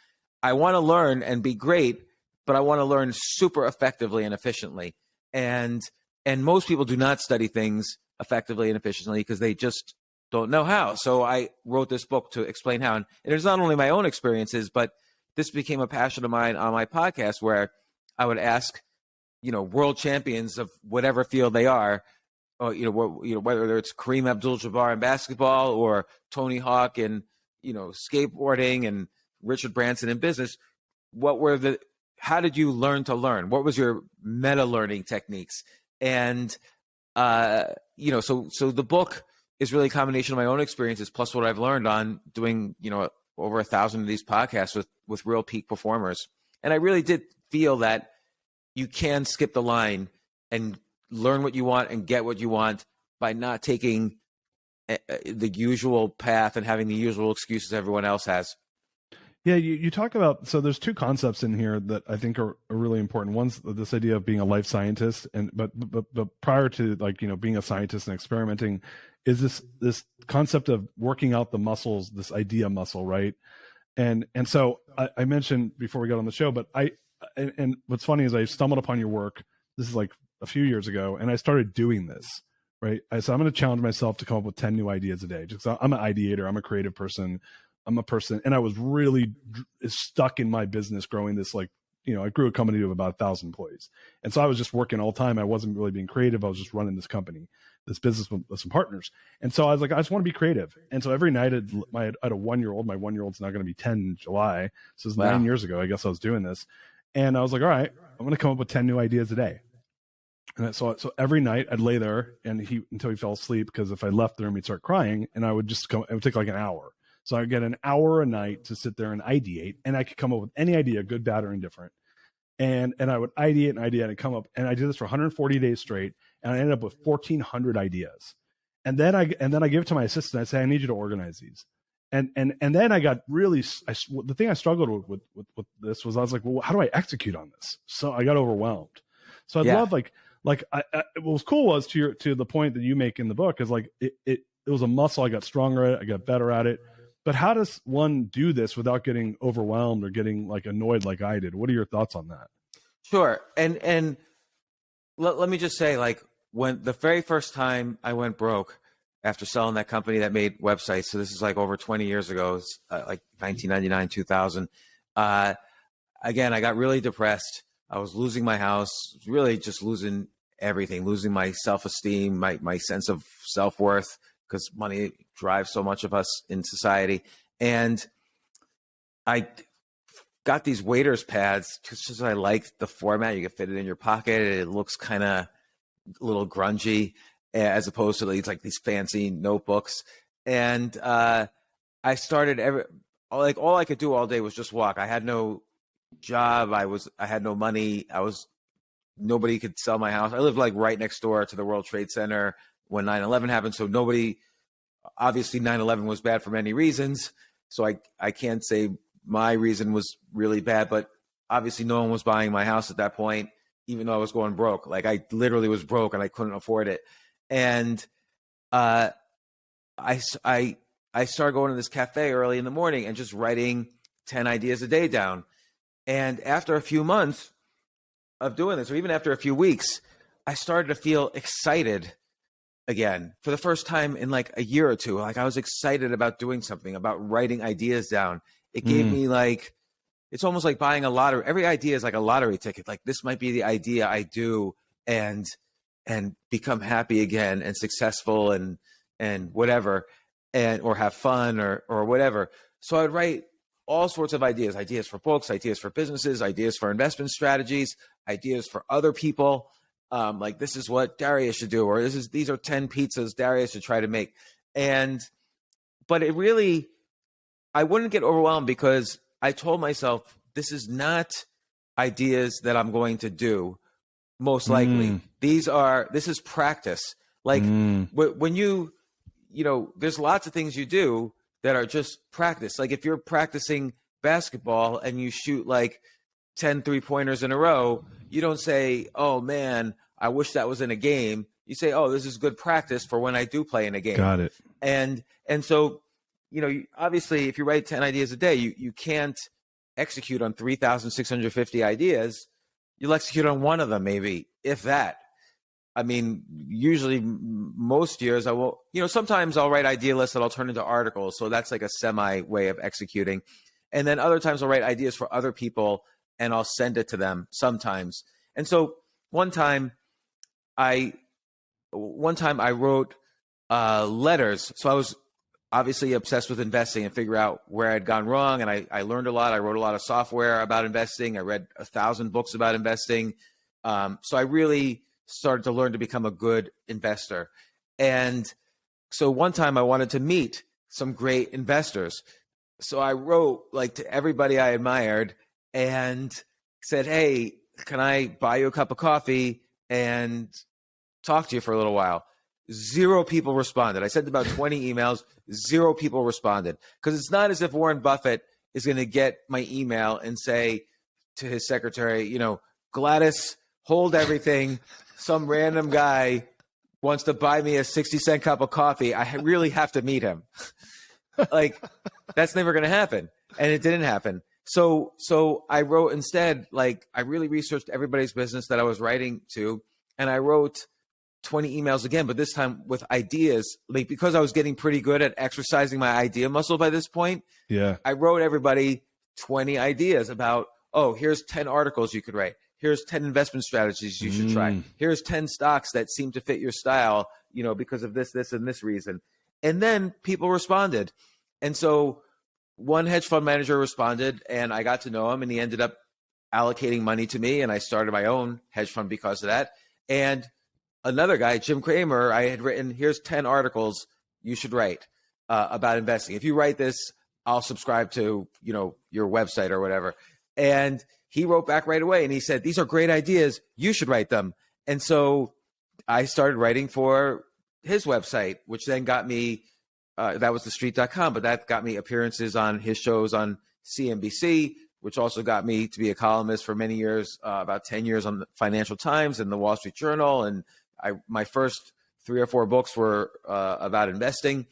Speaker 2: I want to learn and be great, but I want to learn super effectively and efficiently. And most people do not study things effectively and efficiently because they just don't know how. So I wrote this book to explain how. And it's not only my own experiences, but this became a passion of mine on my podcast, where I would ask, world champions of whatever field they are, or, whether it's Kareem Abdul-Jabbar in basketball or Tony Hawk in, skateboarding and Richard Branson in business. How did you learn to learn? What was your meta learning techniques? And, so the book is really a combination of my own experiences plus what I've learned on doing, over 1,000 of these podcasts with real peak performers. And I really did feel that you can skip the line and learn what you want and get what you want by not taking the usual path and having the usual excuses everyone else has.
Speaker 1: Yeah, you talk about, so there's two concepts in here that I think are really important. One's this idea of being a life scientist, but prior to being a scientist and experimenting, is this concept of working out the muscles, this idea muscle, right? And so I mentioned before we got on the show, but and what's funny is I stumbled upon your work. This is like a few years ago, and I started doing this, right? I said, I'm going to challenge myself to come up with 10 new ideas a day. Just, I'm an ideator. I'm a creative person. I'm a person. And I was really stuck in my business growing this, I grew a company of about 1,000 employees. And so I was just working all the time. I wasn't really being creative. I was just running this company, this business with some partners. And so I was like, I just want to be creative. And so every night I had a 1-year-old. My 1-year-old's now going to be 10 in July. So it's 9 years ago, I guess I was doing this. And I was like, all right, I'm going to come up with 10 new ideas a day. And so every night I'd lay there until he fell asleep, because if I left the room, he'd start crying, and I would just it would take like an hour. So I'd get an hour a night to sit there and ideate, and I could come up with any idea, good, bad, or indifferent. And I would ideate and come up, and I did this for 140 days straight, and I ended up with 1,400 ideas. And then I give it to my assistant. I say, I need you to organize these. And then I got really, the thing I struggled with this was, I was like, well, how do I execute on this? So I got overwhelmed. So I'd love what was cool was to the point that you make in the book is it was a muscle. I got stronger at it. I got better at it. But how does one do this without getting overwhelmed or getting annoyed like I did? What are your thoughts on that?
Speaker 2: Sure. And let me just say, when the very first time I went broke after selling that company that made websites, so this is over 20 years ago, it's 1999, 2000. Again, I got really depressed. I was losing my house, really just losing everything, losing my self-esteem, my sense of self-worth, because money drives so much of us in society. And I got these waiter's pads just because I liked the format. You can fit it in your pocket. It looks kind of a little grungy, as opposed to these fancy notebooks. And I started all I could do all day was just walk. I had no job. I had no money. Nobody could sell my house. I lived right next door to the World Trade Center when 9/11 happened. So obviously 9/11 was bad for many reasons. So I can't say my reason was really bad, but obviously no one was buying my house at that point, even though I was going broke. I literally was broke and I couldn't afford it. And I started going to this cafe early in the morning and just writing 10 ideas a day down. And after a few months of doing this, or even after a few weeks, I started to feel excited again for the first time in a year or two. I was excited about doing something, about writing ideas down. It gave me it's almost like buying a lottery. Every idea is like a lottery ticket. This might be the idea I do and become happy again and successful and whatever, or have fun or whatever. So I would write all sorts of ideas for books, ideas for businesses, ideas for investment strategies, ideas for other people. This is what Darius should do, or these are 10 pizzas Darius should try to make. But it really, I wouldn't get overwhelmed because I told myself, this is not ideas that I'm going to do. Most likely, this is practice. When there's lots of things you do that are just practice. If you're practicing basketball and you shoot 10 3-pointers in a row, you don't say, oh man, I wish that was in a game. You say, oh, this is good practice for when I do play in a game.
Speaker 1: Got it.
Speaker 2: And so, obviously if you write 10 ideas a day, you can't execute on 3,650 ideas. You'll execute on one of them, maybe, if that. I mean, usually most years I will, sometimes I'll write idea lists that I'll turn into articles. So that's like a semi way of executing. And then other times I'll write ideas for other people and I'll send it to them sometimes. And so one time I wrote letters. So I was obviously obsessed with investing and figure out where I'd gone wrong. And I learned a lot. I wrote a lot of software about investing. I read 1,000 books about investing. So I really started to learn to become a good investor. And so one time I wanted to meet some great investors. So I wrote to everybody I admired and said, hey, can I buy you a cup of coffee and talk to you for a little while? 0 people responded. I sent about 20 emails. 0 people responded. Because it's not as if Warren Buffett is going to get my email and say to his secretary, Gladys, hold everything. Some random guy wants to buy me a 60-cent cup of coffee. I really have to meet him. That's never going to happen. And it didn't happen. So I wrote instead, I really researched everybody's business that I was writing to. And I wrote 20 emails again, but this time with ideas, because I was getting pretty good at exercising my idea muscle by this point.
Speaker 1: Yeah.
Speaker 2: I wrote everybody 20 ideas about, oh, here's 10 articles you could write. Here's 10 investment strategies you should try. Here's 10 stocks that seem to fit your style, because of this, and this reason. And then people responded. And so one hedge fund manager responded and I got to know him and he ended up allocating money to me. And I started my own hedge fund because of that. And another guy, Jim Cramer, I had written, here's 10 articles you should write about investing. If you write this, I'll subscribe to, your website or whatever. And he wrote back right away and he said, these are great ideas. You should write them. And so I started writing for his website, which then got me, that was thestreet.com, but that got me appearances on his shows on CNBC, which also got me to be a columnist for many years, about 10 years on the Financial Times and the Wall Street Journal. And my first 3 or 4 books were about investing.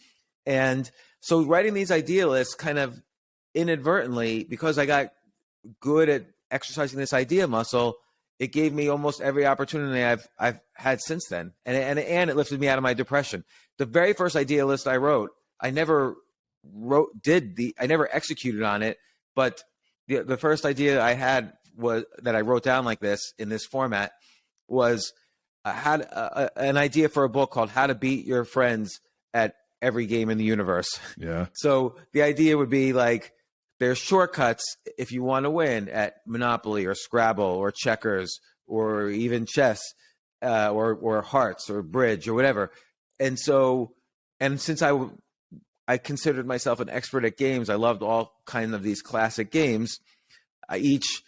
Speaker 2: And so writing these idea lists kind of inadvertently, because I got good at exercising this idea muscle, it gave me almost every opportunity I've had since then. And it lifted me out of my depression. The very first idea list I wrote, I never executed on it, but the first idea I had was that I wrote down like this in this format was an idea for a book called How to Beat Your Friends at Every Game in the Universe.
Speaker 1: Yeah.
Speaker 2: So the idea would be there's shortcuts if you want to win at Monopoly or Scrabble or checkers or even chess or hearts or bridge or whatever. And since I considered myself an expert at games, I loved all kinds of these classic games. Each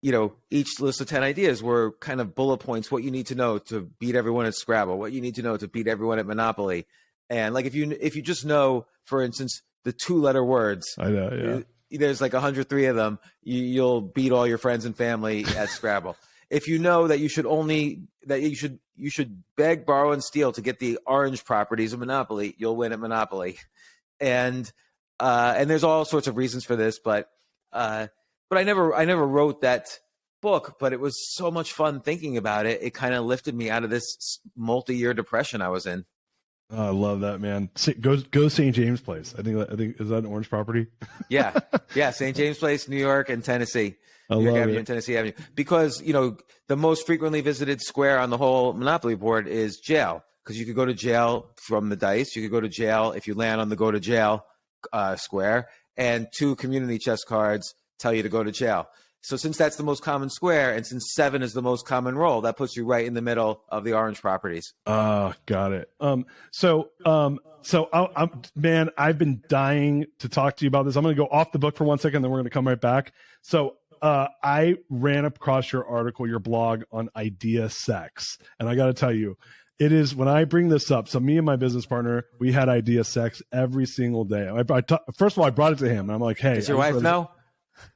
Speaker 2: list of 10 ideas were kind of bullet points, what you need to know to beat everyone at Scrabble, what you need to know to beat everyone at Monopoly. And if you just know, for instance, the 2-letter words,
Speaker 1: I know, yeah.
Speaker 2: There's 103 of them, you'll beat all your friends and family at Scrabble. If you know that you should beg, borrow, and steal to get the orange properties of Monopoly, you'll win at Monopoly. And there's all sorts of reasons for this, but I never wrote that book, but it was so much fun thinking about it. It kind of lifted me out of this multi-year depression I was in.
Speaker 1: Oh, I love that, man. Go St. James Place. I think is that an orange property?
Speaker 2: Yeah. St. James Place, New York and Tennessee.
Speaker 1: I
Speaker 2: New York
Speaker 1: love
Speaker 2: Avenue
Speaker 1: it.
Speaker 2: and Tennessee Avenue. Because, the most frequently visited square on the whole Monopoly board is jail. Because you could go to jail from the dice. You could go to jail if you land on the go to jail square. And 2 community chest cards tell you to go to jail. So since that's the most common square, and since 7 is the most common roll, that puts you right in the middle of the orange properties.
Speaker 1: Got it. So I've been dying to talk to you about this. I'm going to go off the book for 1 second, then we're going to come right back. So I ran across your article, your blog on idea sex, and I got to tell you, it is when I bring this up. So me and my business partner, we had idea sex every single day. First of all, I brought it to him, and I'm like, "Hey,
Speaker 2: does your wife know?"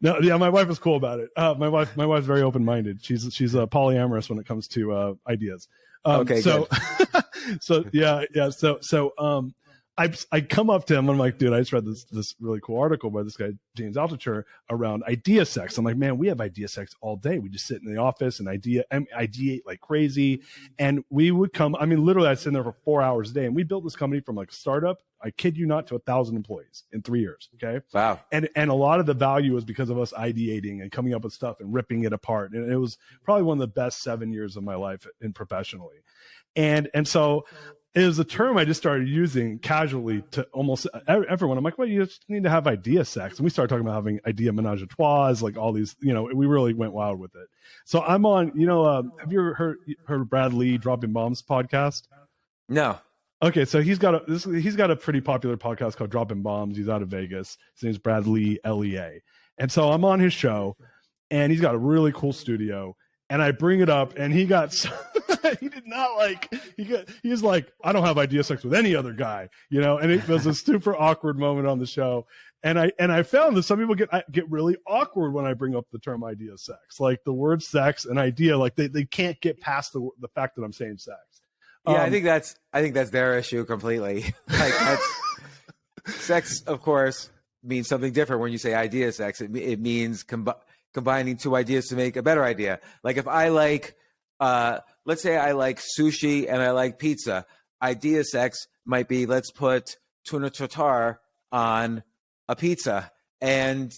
Speaker 1: No, yeah, my wife is cool about it. My wife's very open minded. She's polyamorous when it comes to ideas.
Speaker 2: Okay,
Speaker 1: so
Speaker 2: good.
Speaker 1: so yeah. I come up to him. I'm like, dude, I just read this really cool article by this guy James Altucher around idea sex. I'm like, man, we have idea sex all day. We just sit in the office and ideate like crazy. And we would come. I mean, literally, I'd sit in there for 4 hours a day. And we built this company from like startup, I kid you not, to 1,000 employees in 3 years. Okay,
Speaker 2: Wow.
Speaker 1: And a lot of the value was because of us ideating and coming up with stuff and ripping it apart. And it was probably one of the best 7 years of my life in professionally. And so it was a term I just started using casually to almost everyone. I'm like, well, you just need to have idea sex. And we started talking about having idea menage a trois, like all these, we really went wild with it. So I'm on, have you ever heard Brad Lee Dropping Bombs podcast?
Speaker 2: No.
Speaker 1: Okay, so he's got a pretty popular podcast called Dropping Bombs. He's out of Vegas. His name's Brad Lee, Lea. And so I'm on his show, and he's got a really cool studio. And I bring it up, and he got he did not like he was like, I don't have idea sex with any other guy, And it was a super awkward moment on the show. And I found that some people get really awkward when I bring up the term idea sex, like the word sex and idea, like they can't get past the fact that I'm saying sex.
Speaker 2: Yeah, I think that's their issue completely. Like sex, of course, means something different when you say idea sex. It means combining two ideas to make a better idea. Like if I like, let's say I like sushi and I like pizza. Idea sex might be, let's put tuna tartare on a pizza. And,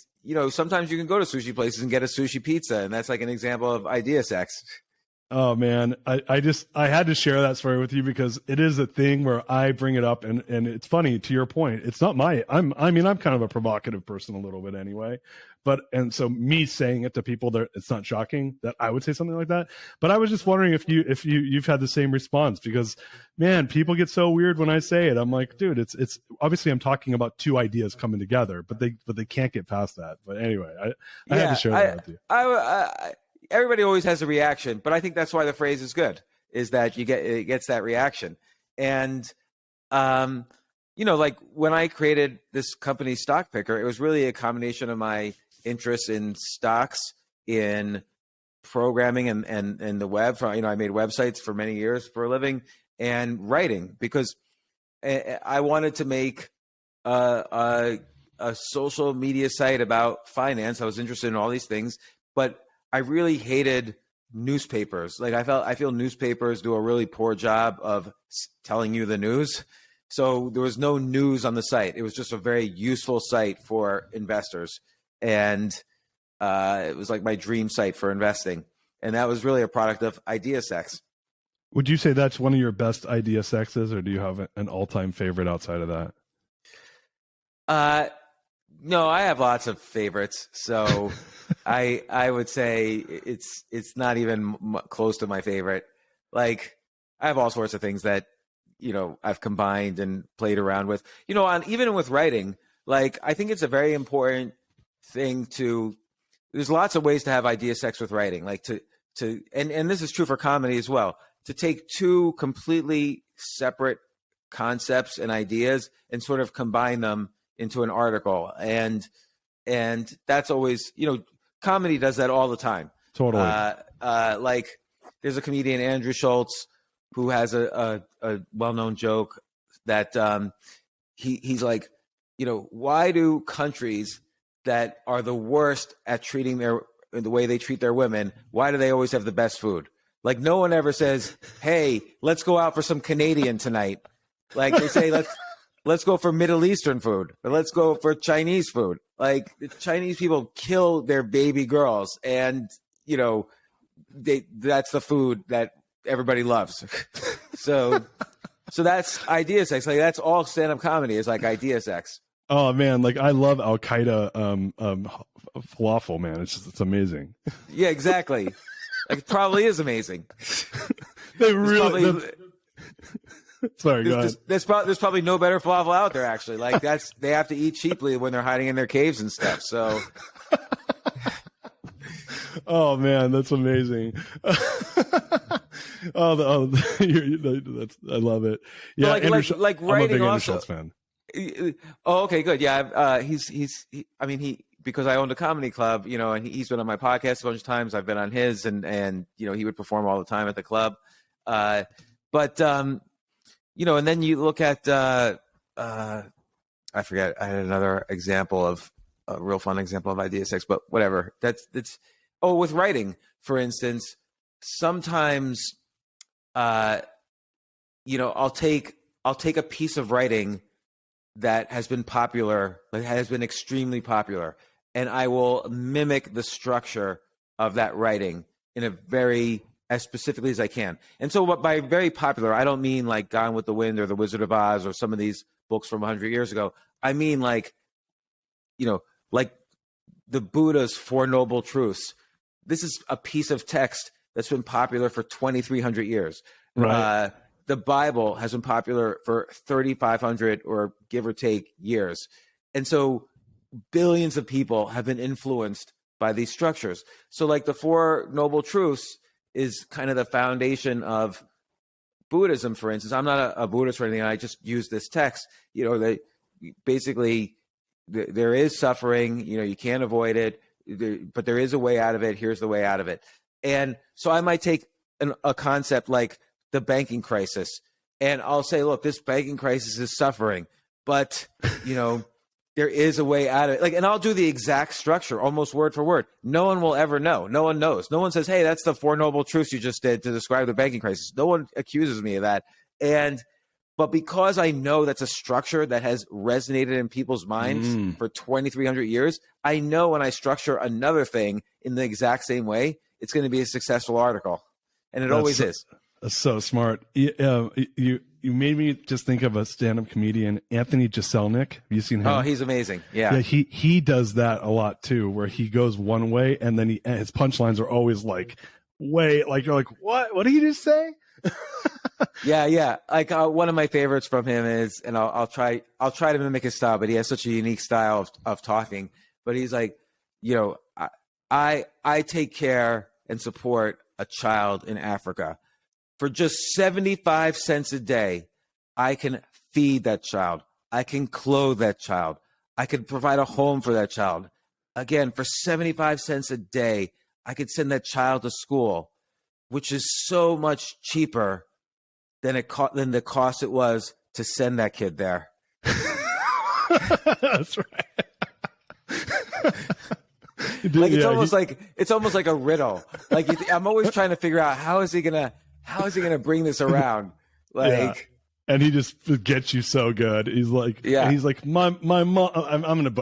Speaker 2: sometimes you can go to sushi places and get a sushi pizza. And that's like an example of idea sex.
Speaker 1: Oh man, I had to share that story with you because it is a thing where I bring it up and it's funny, to your point. It's not I'm kind of a provocative person a little bit anyway, and so me saying it to people, it's not shocking that I would say something like that. But I was just wondering if you've had the same response, because man, people get so weird when I say it. I'm like, dude, it's obviously I'm talking about two ideas coming together, but they can't get past that. But anyway, I had to share that with you.
Speaker 2: Everybody always has a reaction, but I think that's why the phrase is good, is that it gets that reaction. And, like when I created this company Stock Picker, it was really a combination of my interest in stocks, in programming and the web. I made websites for many years for a living, and writing, because I wanted to make a social media site about finance. I was interested in all these things, but I really hated newspapers. Like I feel newspapers do a really poor job of telling you the news. So there was no news on the site. It was just a very useful site for investors. And it was like my dream site for investing. And that was really a product of idea sex.
Speaker 1: Would you say that's one of your best idea sexes, or do you have an all-time favorite outside of that?
Speaker 2: No, I have lots of favorites. So I would say it's not even close to my favorite. Like I have all sorts of things that, I've combined and played around with, even with writing. Like I think it's a very important thing there's lots of ways to have idea sex with writing, like and this is true for comedy as well, to take two completely separate concepts and ideas and sort of combine them into an article. And that's always, comedy does that all the time.
Speaker 1: Totally.
Speaker 2: Like there's a comedian, Andrew Schultz, who has a well-known joke that he's like, why do countries that are the worst at treating the way they treat their women, why do they always have the best food? Like no one ever says, hey, let's go out for some Canadian tonight. Like they say, let's go for Middle Eastern food, or let's go for Chinese food. Like the Chinese people kill their baby girls, and that's the food that everybody loves. So that's idea sex. Like that's all stand-up comedy is like idea sex.
Speaker 1: Oh man, like I love Al Qaeda falafel, man. It's amazing.
Speaker 2: Yeah, exactly. Like it probably is amazing.
Speaker 1: They really. Sorry, go ahead.
Speaker 2: There's probably no better falafel out there, actually. Like they have to eat cheaply when they're hiding in their caves and stuff. So,
Speaker 1: oh man, that's amazing. I love it. Yeah,
Speaker 2: like writing
Speaker 1: I'm a big
Speaker 2: also.
Speaker 1: Andrew Schultz fan.
Speaker 2: Oh, okay, good. Yeah, he because I owned a comedy club, and he's been on my podcast a bunch of times. I've been on his, and he would perform all the time at the club. But and then you look at, I forget, I had another example of a real fun example of idea sex, but whatever. With writing, for instance, sometimes, I'll take a piece of writing that has been popular, like has been extremely popular, and I will mimic the structure of that writing in as specifically as I can. And so by very popular, I don't mean like Gone with the Wind or The Wizard of Oz or some of these books from 100 years ago. I mean like the Buddha's Four Noble Truths. This is a piece of text that's been popular for 2,300 years.
Speaker 1: Right.
Speaker 2: The Bible has been popular for 3,500 or give or take years. And so billions of people have been influenced by these structures. So like the Four Noble Truths is kind of the foundation of Buddhism, for instance. I'm not a Buddhist or anything. I just use this text, basically there is suffering, you can't avoid it, but there is a way out of it. Here's the way out of it. And so I might take a concept like the banking crisis, and I'll say, look, this banking crisis is suffering, but there is a way out of it. And I'll do the exact structure, almost word for word. No one will ever know. No one knows. No one says, hey, that's the Four Noble Truths you just did to describe the banking crisis. No one accuses me of that. But because I know that's a structure that has resonated in people's minds for 2,300 years, I know when I structure another thing in the exact same way, it's going to be a successful article. And it always is.
Speaker 1: That's so smart. You made me just think of a stand-up comedian, Anthony Jeselnik. Have you seen him?
Speaker 2: Oh, he's amazing. Yeah.
Speaker 1: He does that a lot too, where he goes one way and then his punchlines are always like, you're like, what did he just say?
Speaker 2: Yeah. Like one of my favorites from him is, and I'll try to mimic his style, but he has such a unique style of talking. But he's like, I take care and support a child in Africa. For just 75 cents a day, I can feed that child. I can clothe that child. I can provide a home for that child. Again, for 75 cents a day, I could send that child to school, which is so much cheaper than the cost it was to send that kid there.
Speaker 1: That's right.
Speaker 2: It's almost like a riddle. I'm always trying to figure out how is he gonna bring this around?
Speaker 1: And he just gets you so good. He's like, my mom.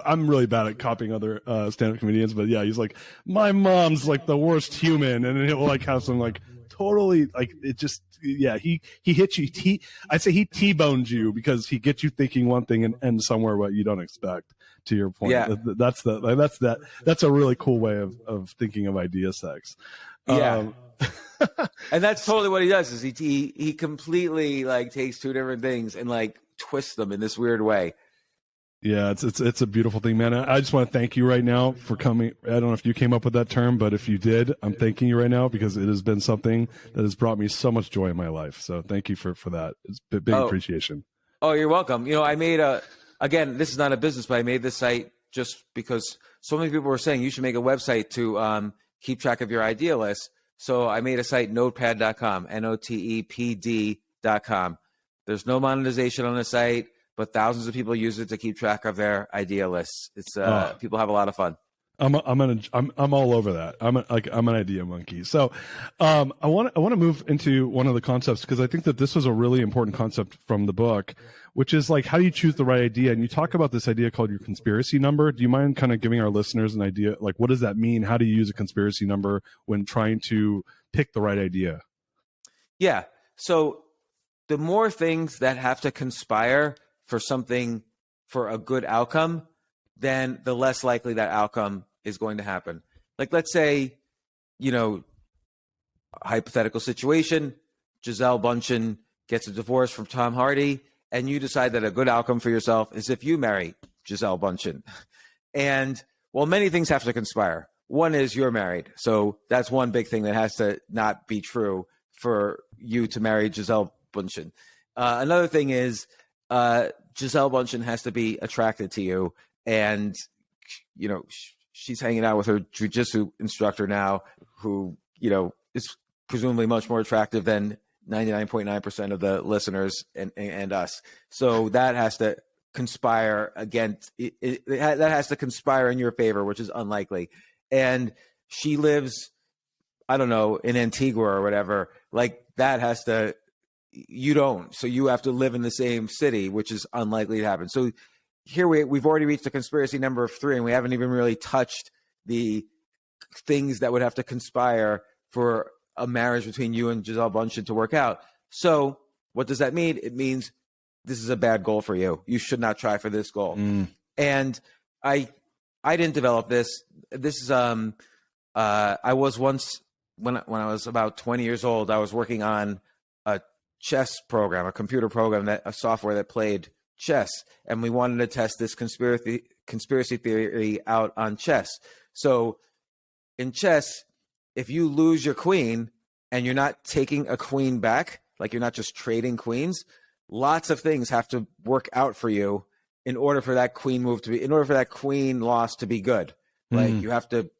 Speaker 1: I'm really bad at copying other stand-up comedians, but yeah, he's like, my mom's like the worst human, and he'll like have some like totally like it just he hits you. I'd say he T-bones you because he gets you thinking one thing and ends somewhere what you don't expect. To your point, that's a really cool way of thinking of idea sex.
Speaker 2: And that's totally what he does. Is he completely like takes two different things and like twists them in this weird way.
Speaker 1: Yeah, it's a beautiful thing, man. I just want to thank you right now for coming. I don't know if you came up with that term, but if you did, I'm thanking you right now because it has been something that has brought me so much joy in my life. So thank you for that. It's a big appreciation.
Speaker 2: Oh, you're welcome. I made again, this is not a business, but I made this site just because so many people were saying you should make a website to keep track of your idea list. So I made a site, notepad.com, notepd.com. There's no monetization on the site, but thousands of people use it to keep track of their idea lists. It's people have a lot of fun.
Speaker 1: I'm all over that. I'm an idea monkey. So, I want to move into one of the concepts because I think that this was a really important concept from the book, which is like, how do you choose the right idea? And you talk about this idea called your conspiracy number. Do you mind kind of giving our listeners an idea? Like, what does that mean? How do you use a conspiracy number when trying to pick the right idea?
Speaker 2: Yeah. So the more things that have to conspire for a good outcome, then the less likely that outcome is going to happen. Like, let's say, a hypothetical situation, Gisele Bündchen gets a divorce from Tom Hardy, and you decide that a good outcome for yourself is if you marry Gisele Bündchen. And, well, many things have to conspire. One is you're married. So that's one big thing that has to not be true for you to marry Gisele Bündchen. Another thing is Gisele Bündchen has to be attracted to you and she's hanging out with her jujitsu instructor now, who, is presumably much more attractive than 99.9% of the listeners and us. So that has to conspire against it, that has to conspire in your favor, which is unlikely. And she lives, I don't know, in Antigua or whatever. Like that has to, you don't. So you have to live in the same city, which is unlikely to happen. So here we've already reached the conspiracy number of 3, and we haven't even really touched the things that would have to conspire for a marriage between you and Gisele Bündchen to work out. So what does that mean? It means this is a bad goal for you. You should not try for this goal. And I didn't develop this. This is I was once, when I was about 20 years old, I was working on a chess program, a computer program, a software that played chess, and we wanted to test this conspiracy theory out on chess. So in chess, if you lose your queen and you're not taking a queen back, like you're not just trading queens, lots of things have to work out for you in order for that queen loss to be good. Like you have to,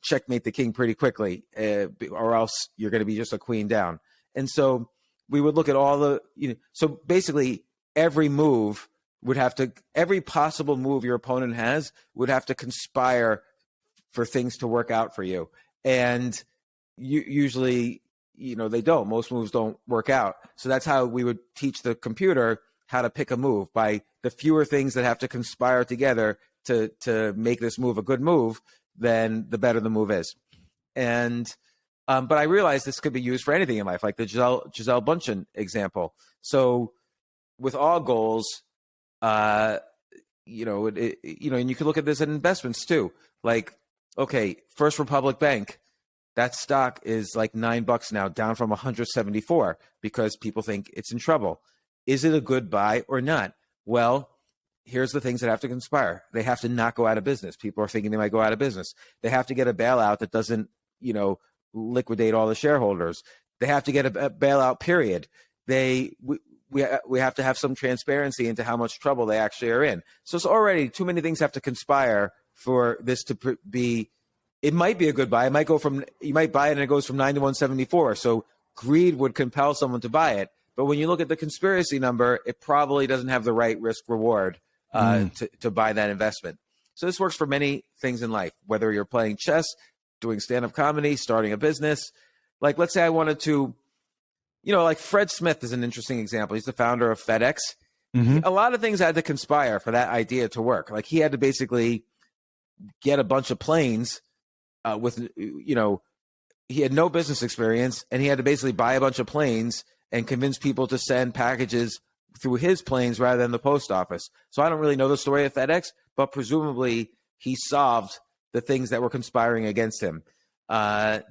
Speaker 2: checkmate the king pretty quickly, or else you're going to be just a queen down. And so we would look at all the, so basically every possible move your opponent has would have to conspire for things to work out for you. And usually, they don't. Most moves don't work out. So that's how we would teach the computer how to pick a move, by the fewer things that have to conspire together to make this move a good move, then the better the move is. And but I realized this could be used for anything in life, like the Gisele Bündchen example. So with all goals, and you can look at this in investments too. Like, okay, First Republic Bank, that stock is like $9 now, down from 174, because people think it's in trouble. Is it a good buy or not? Well, here's the things that have to conspire. They have to not go out of business. People are thinking they might go out of business. They have to get a bailout that doesn't, liquidate all the shareholders. They have to get a bailout, period. We have to have some transparency into how much trouble they actually are in. So it's already too many things have to conspire for this to be. It might be a good buy. You might buy it and it goes from 9 to 174. So greed would compel someone to buy it. But when you look at the conspiracy number, it probably doesn't have the right risk reward to buy that investment. So this works for many things in life, whether you're playing chess, doing stand-up comedy, starting a business. Like, let's say I wanted to, like Fred Smith is an interesting example. He's the founder of FedEx. A lot of things had to conspire for that idea to work. Like, he had to basically get a bunch of planes he had no business experience, and he had to basically buy a bunch of planes and convince people to send packages through his planes rather than the post office. So I don't really know the story of FedEx, but presumably he solved the things that were conspiring against him. And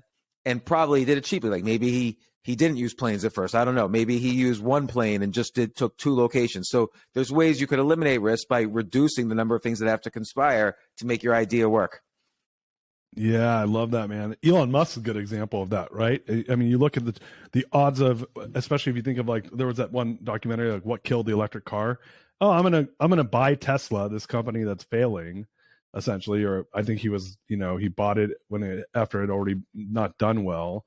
Speaker 2: probably did it cheaply. Like maybe he didn't use planes at first. I don't know. Maybe he used one plane and just took 2 locations. So there's ways you could eliminate risk by reducing the number of things that have to conspire to make your idea work.
Speaker 1: Yeah, I love that, man. Elon Musk is a good example of that, right? I mean, you look at the odds of, especially if you think of like, there was that one documentary, like what killed the electric car. Oh, I'm gonna buy Tesla, this company that's failing, essentially. Or I think he was, he bought it after it had already not done well,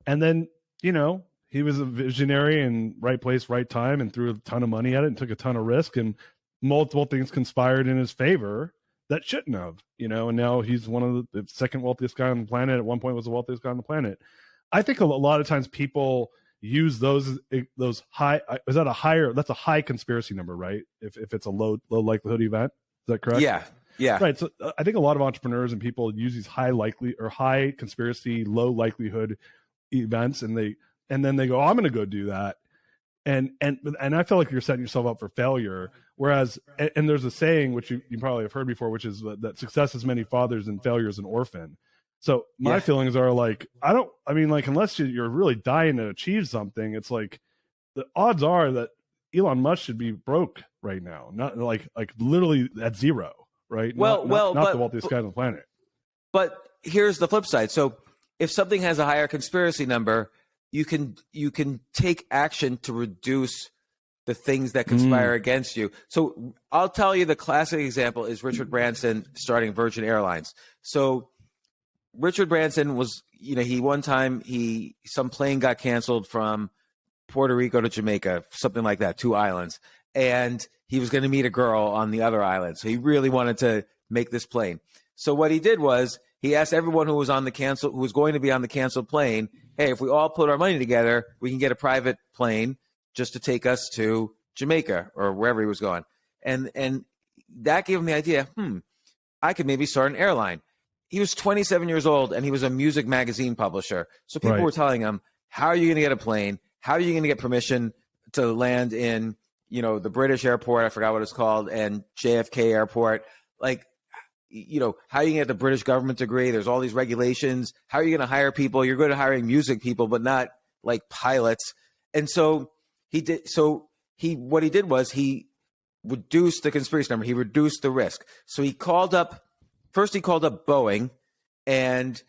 Speaker 1: and then he was a visionary in right place, right time, and threw a ton of money at it and took a ton of risk, and multiple things conspired in his favor that shouldn't have, and now he's one of the second wealthiest guy on the planet. At one point was the wealthiest guy on the planet. I think a lot of times people use those high, is that a higher, that's a high conspiracy number, right? If it's a low likelihood event, is that correct?
Speaker 2: Yeah.
Speaker 1: Right. So I think a lot of entrepreneurs and people use these high conspiracy, low likelihood events, and then they go, oh, I'm going to go do that. And I feel like you're setting yourself up for failure. Whereas, and there's a saying, which you probably have heard before, which is that success has many fathers and failure is an orphan. So my feelings are like, unless you're really dying to achieve something, it's like the odds are that Elon Musk should be broke right now. Not like literally at zero, right? Not the wealthiest guy on the planet.
Speaker 2: But here's the flip side. So if something has a higher conspiracy number, you can take action to reduce the things that conspire against you. So I'll tell you the classic example is Richard Branson starting Virgin Airlines. So Richard Branson was, some plane got canceled from Puerto Rico to Jamaica, something like that, 2 islands. And he was going to meet a girl on the other island. So he really wanted to make this plane. So what he did was he asked everyone who was going to be on the canceled plane, hey, if we all put our money together, we can get a private plane just to take us to Jamaica or wherever he was going. And that gave him the idea, I could maybe start an airline. He was 27 years old and he was a music magazine publisher. So people were telling him, how are you going to get a plane? How are you going to get permission to land in, the British airport? I forgot what it's called, and JFK airport. Like, how are you going to get the British government degree? There's all these regulations. How are you going to hire people? You're good at hiring music people, but not like pilots. And so what he did was he reduced the conspiracy number. He reduced the risk. So he called up Boeing and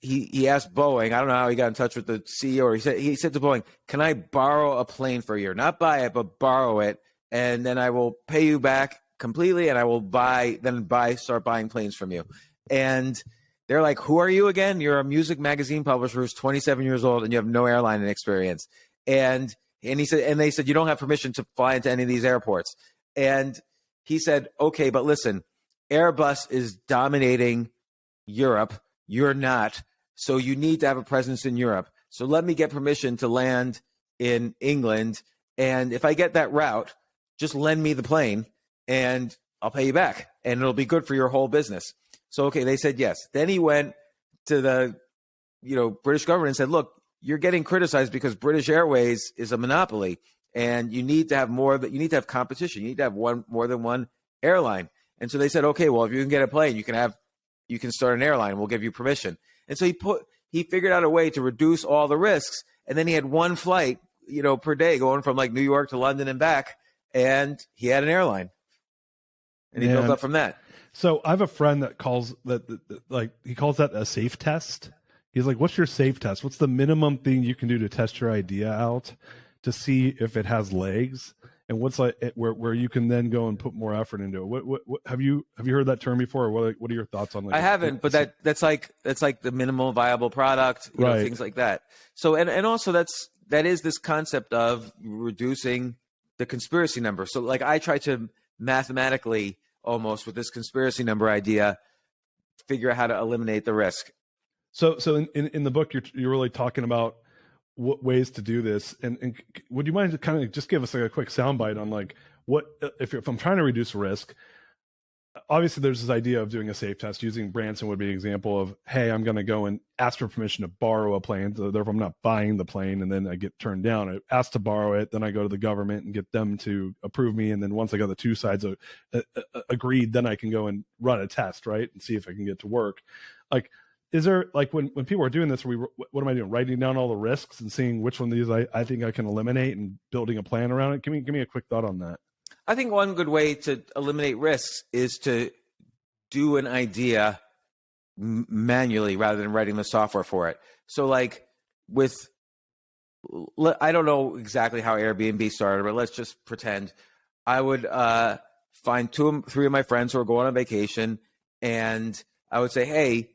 Speaker 2: he asked Boeing, I don't know how he got in touch with the CEO, or he said to Boeing, can I borrow a plane for a year? Not buy it, but borrow it. And then I will pay you back completely. And I will start buying planes from you. And they're like, who are you again? You're a music magazine publisher who's 27 years old and you have no airline experience. And they said, you don't have permission to fly into any of these airports. And he said, okay, but listen, Airbus is dominating Europe. You're not. So you need to have a presence in Europe. So let me get permission to land in England. And if I get that route, just lend me the plane and I'll pay you back. And it'll be good for your whole business. So, okay, they said yes. Then he went to the, British government and said, look, you're getting criticized because British Airways is a monopoly and you need to have you need to have competition. You need to have more than one airline. And so they said, okay, well, if you can get a plane, you can start an airline. We'll give you permission. And so he figured out a way to reduce all the risks. And then he had one flight, per day going from like New York to London and back. And he had an airline and he built up from that.
Speaker 1: So I have a friend that calls he calls that a safe test. He's like, what's your safe test? What's the minimum thing you can do to test your idea out to see if it has legs? And what's where you can then go and put more effort into it? What have you heard that term before? Or what are your thoughts on?
Speaker 2: I haven't, but that's like the minimal viable product, things like that. So and also that is this concept of reducing the conspiracy number. So like I try to mathematically almost with this conspiracy number idea figure out how to eliminate the risk.
Speaker 1: So in the book you're really talking about what ways to do this, and would you mind to kind of just give us like a quick soundbite on like what if I'm trying to reduce risk? Obviously, there's this idea of doing a safe test. Using Branson would be an example of, hey, I'm going to go and ask for permission to borrow a plane. So therefore, I'm not buying the plane, and then I get turned down. I ask to borrow it, then I go to the government and get them to approve me, and then once I got the two sides agreed, then I can go and run a test, right, and see if I can get to work. Like, is there like when people are doing this, what am I doing? Writing down all the risks and seeing which one of these I think I can eliminate and building a plan around it. Give me a quick thought on that.
Speaker 2: I think one good way to eliminate risks is to do an idea manually rather than writing the software for it. So like I don't know exactly how Airbnb started, but let's just pretend I would find 2 or 3 of my friends who are going on vacation, and I would say, hey,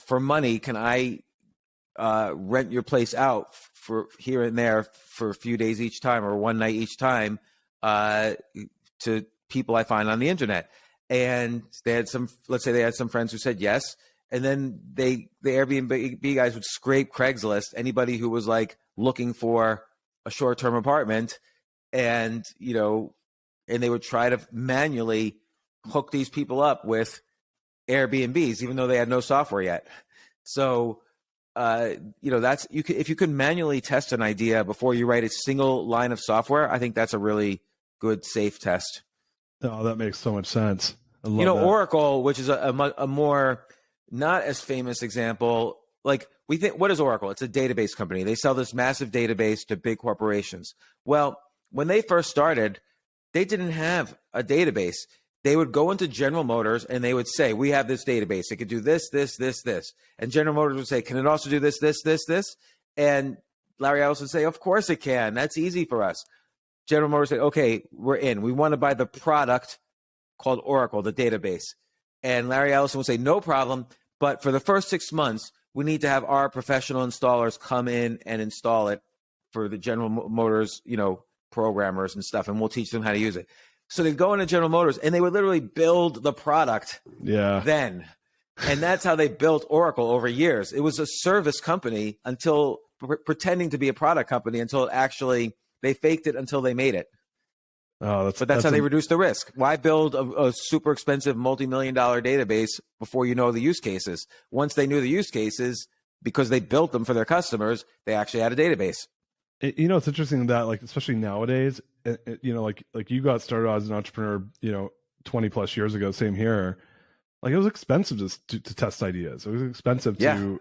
Speaker 2: for money, can I rent your place out for here and there for a few days each time or one night each time to people I find on the internet? And let's say they had some friends who said yes. And then the Airbnb guys would scrape Craigslist, anybody who was like looking for a short-term apartment, and they would try to manually hook these people up with Airbnbs, even though they had no software yet. So, if you could manually test an idea before you write a single line of software, I think that's a really good safe test.
Speaker 1: Oh, that makes so much sense. I love that.
Speaker 2: Oracle, which is a more not as famous example. Like we think, what is Oracle? It's a database company. They sell this massive database to big corporations. Well, when they first started, they didn't have a database. They would go into General Motors and they would say, we have this database. It could do this, this, this, this. And General Motors would say, can it also do this, this, this, this? And Larry Ellison would say, of course it can. That's easy for us. General Motors said, okay, we're in. We want to buy the product called Oracle, the database. And Larry Ellison would say, no problem. But for the first 6 months, we need to have our professional installers come in and install it for the General Motors, programmers and stuff. And we'll teach them how to use it. So they'd go into General Motors and they would literally build the product then. And that's how they built Oracle over years. It was a service company until pretending to be a product company until it actually, they faked it until they made it.
Speaker 1: Oh,
Speaker 2: but that's how they reduce the risk. Why build a super expensive multi-million-dollar database before you know the use cases? Once they knew the use cases, because they built them for their customers, they actually had a database.
Speaker 1: It's interesting that, like, especially nowadays, like you got started as an entrepreneur, 20 plus years ago. Same here. Like, it was expensive to test ideas. It was expensive to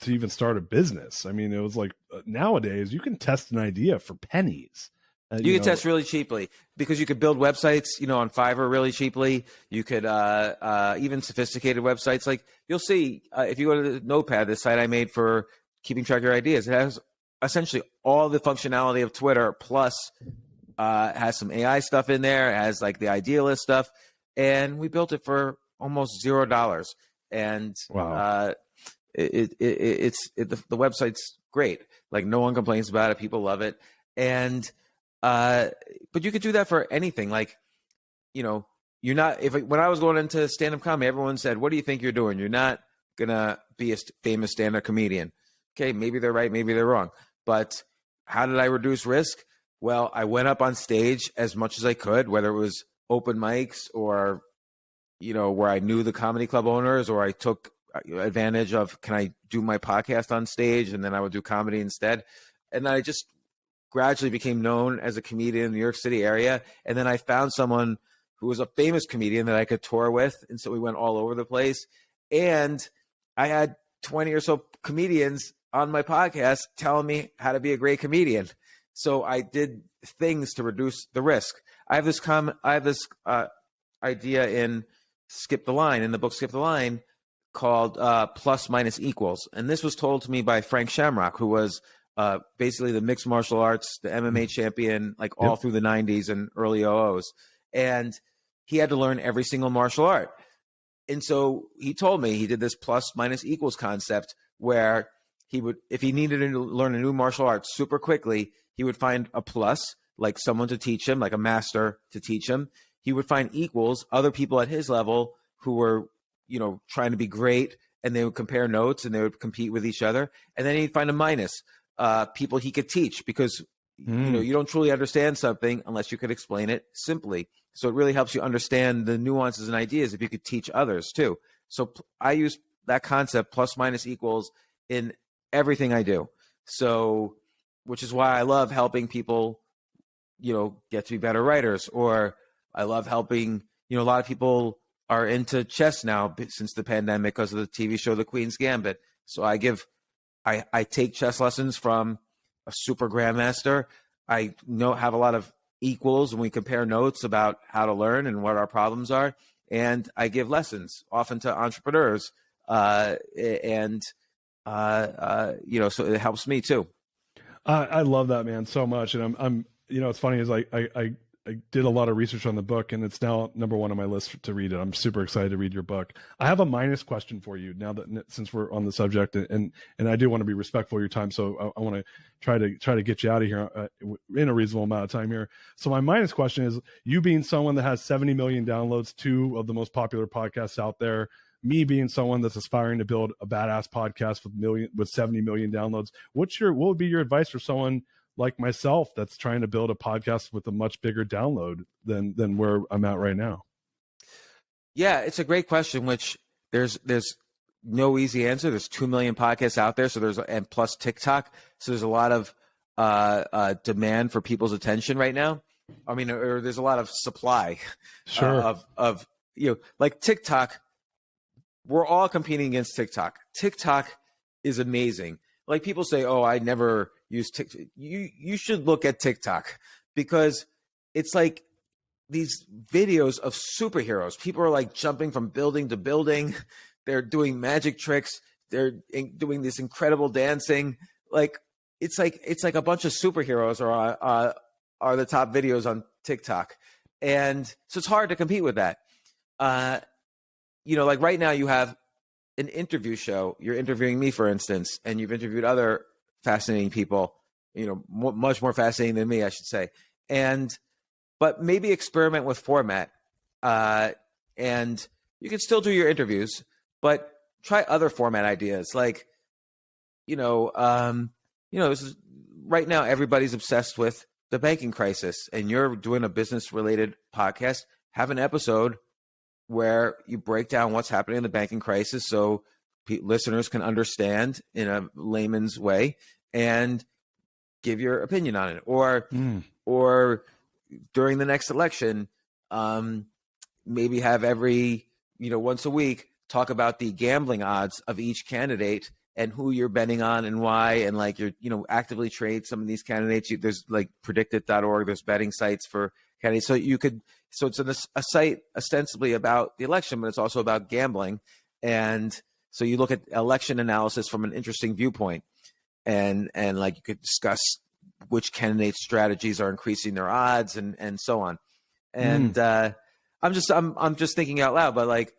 Speaker 1: even start a business. I mean, it was like nowadays you can test an idea for pennies.
Speaker 2: You can test really cheaply because you could build websites, on Fiverr really cheaply. You could even sophisticated websites. Like, you'll see if you go to the Notepad, this site I made for keeping track of your ideas, it has essentially all the functionality of Twitter, plus has some AI stuff in there. It has like the idealist stuff, and we built it for almost $0. And
Speaker 1: wow,
Speaker 2: the website's great. Like, no one complains about it. People love it. And but you could do that for anything. Like, you're not, when I was going into stand-up comedy, everyone said, what do you think you're doing? You're not gonna be a famous stand-up comedian. Okay, maybe they're right, maybe they're wrong. But how did I reduce risk? Well, I went up on stage as much as I could, whether it was open mics or, where I knew the comedy club owners, or I took advantage of, can I do my podcast on stage? And then I would do comedy instead. And I just gradually became known as a comedian in the New York City area. And then I found someone who was a famous comedian that I could tour with. And so we went all over the place. And I had 20 or so comedians on my podcast telling me how to be a great comedian. So I did things to reduce the risk. I have this idea in Skip the Line, in the book Skip the Line, called plus minus equals. And this was told to me by Frank Shamrock, who was basically the mixed martial arts, the MMA champion, like all through the 90s and early 00s. And he had to learn every single martial art. And so he told me he did this plus minus equals concept where he would, if he needed to learn a new martial art super quickly, he would find a plus, like someone to teach him, like a master to teach him. He would find equals, other people at his level who were, trying to be great, and they would compare notes and they would compete with each other. And then he'd find a minus, people he could teach, because you don't truly understand something unless you could explain it simply. So it really helps you understand the nuances and ideas if you could teach others too. So I use that concept, plus minus equals, in everything I do. So, which is why I love helping people, get to be better writers, or I love helping, a lot of people are into chess now since the pandemic because of the TV show The Queen's Gambit. So I take chess lessons from a super grandmaster. I have a lot of equals, and we compare notes about how to learn and what our problems are. And I give lessons often to entrepreneurs, so it helps me too.
Speaker 1: I love that, man, so much. And I'm it's funny is I did a lot of research on the book, and it's now number one on my list to read it. I'm super excited to read your book. I have a minus question for you now, that since we're on the subject, and I do want to be respectful of your time. So I want to try to get you out of here in a reasonable amount of time here. So my minus question is, you being someone that has 70 million downloads, 2 of the most popular podcasts out there, me being someone that's aspiring to build a badass podcast with 70 million downloads, what would be your advice for someone like myself that's trying to build a podcast with a much bigger download than where I'm at right now?
Speaker 2: Yeah, it's a great question, which there's no easy answer. There's 2 million podcasts out there. And plus TikTok. So there's a lot of demand for people's attention right now. I mean, or there's a lot of supply.
Speaker 1: Sure.
Speaker 2: Of like TikTok. We're all competing against TikTok. TikTok is amazing. Like, people say, oh, I never use TikTok. You should look at TikTok, because it's like these videos of superheroes. People are like jumping from building to building. They're doing magic tricks. They're doing this incredible dancing. Like, it's like a bunch of superheroes are the top videos on TikTok, and so it's hard to compete with that. Like right now you have an interview show. You're interviewing me, for instance, and you've interviewed other fascinating people. Much more fascinating than me, I should say. But maybe experiment with format, and you can still do your interviews, but try other format ideas. Like, this is right now everybody's obsessed with the banking crisis, and you're doing a business related podcast. Have an episode where you break down what's happening in the banking crisis, so listeners can understand in a layman's way and give your opinion on it. Or during the next election, maybe have every once a week talk about the gambling odds of each candidate and who you're betting on and why, and like you're actively trade some of these candidates. There's like predictit.org, there's betting sites for candidates, so it's a site ostensibly about the election, but it's also about gambling. And so you look at election analysis from an interesting viewpoint, and like you could discuss which candidates' strategies are increasing their odds and so on. And I'm just thinking out loud, but like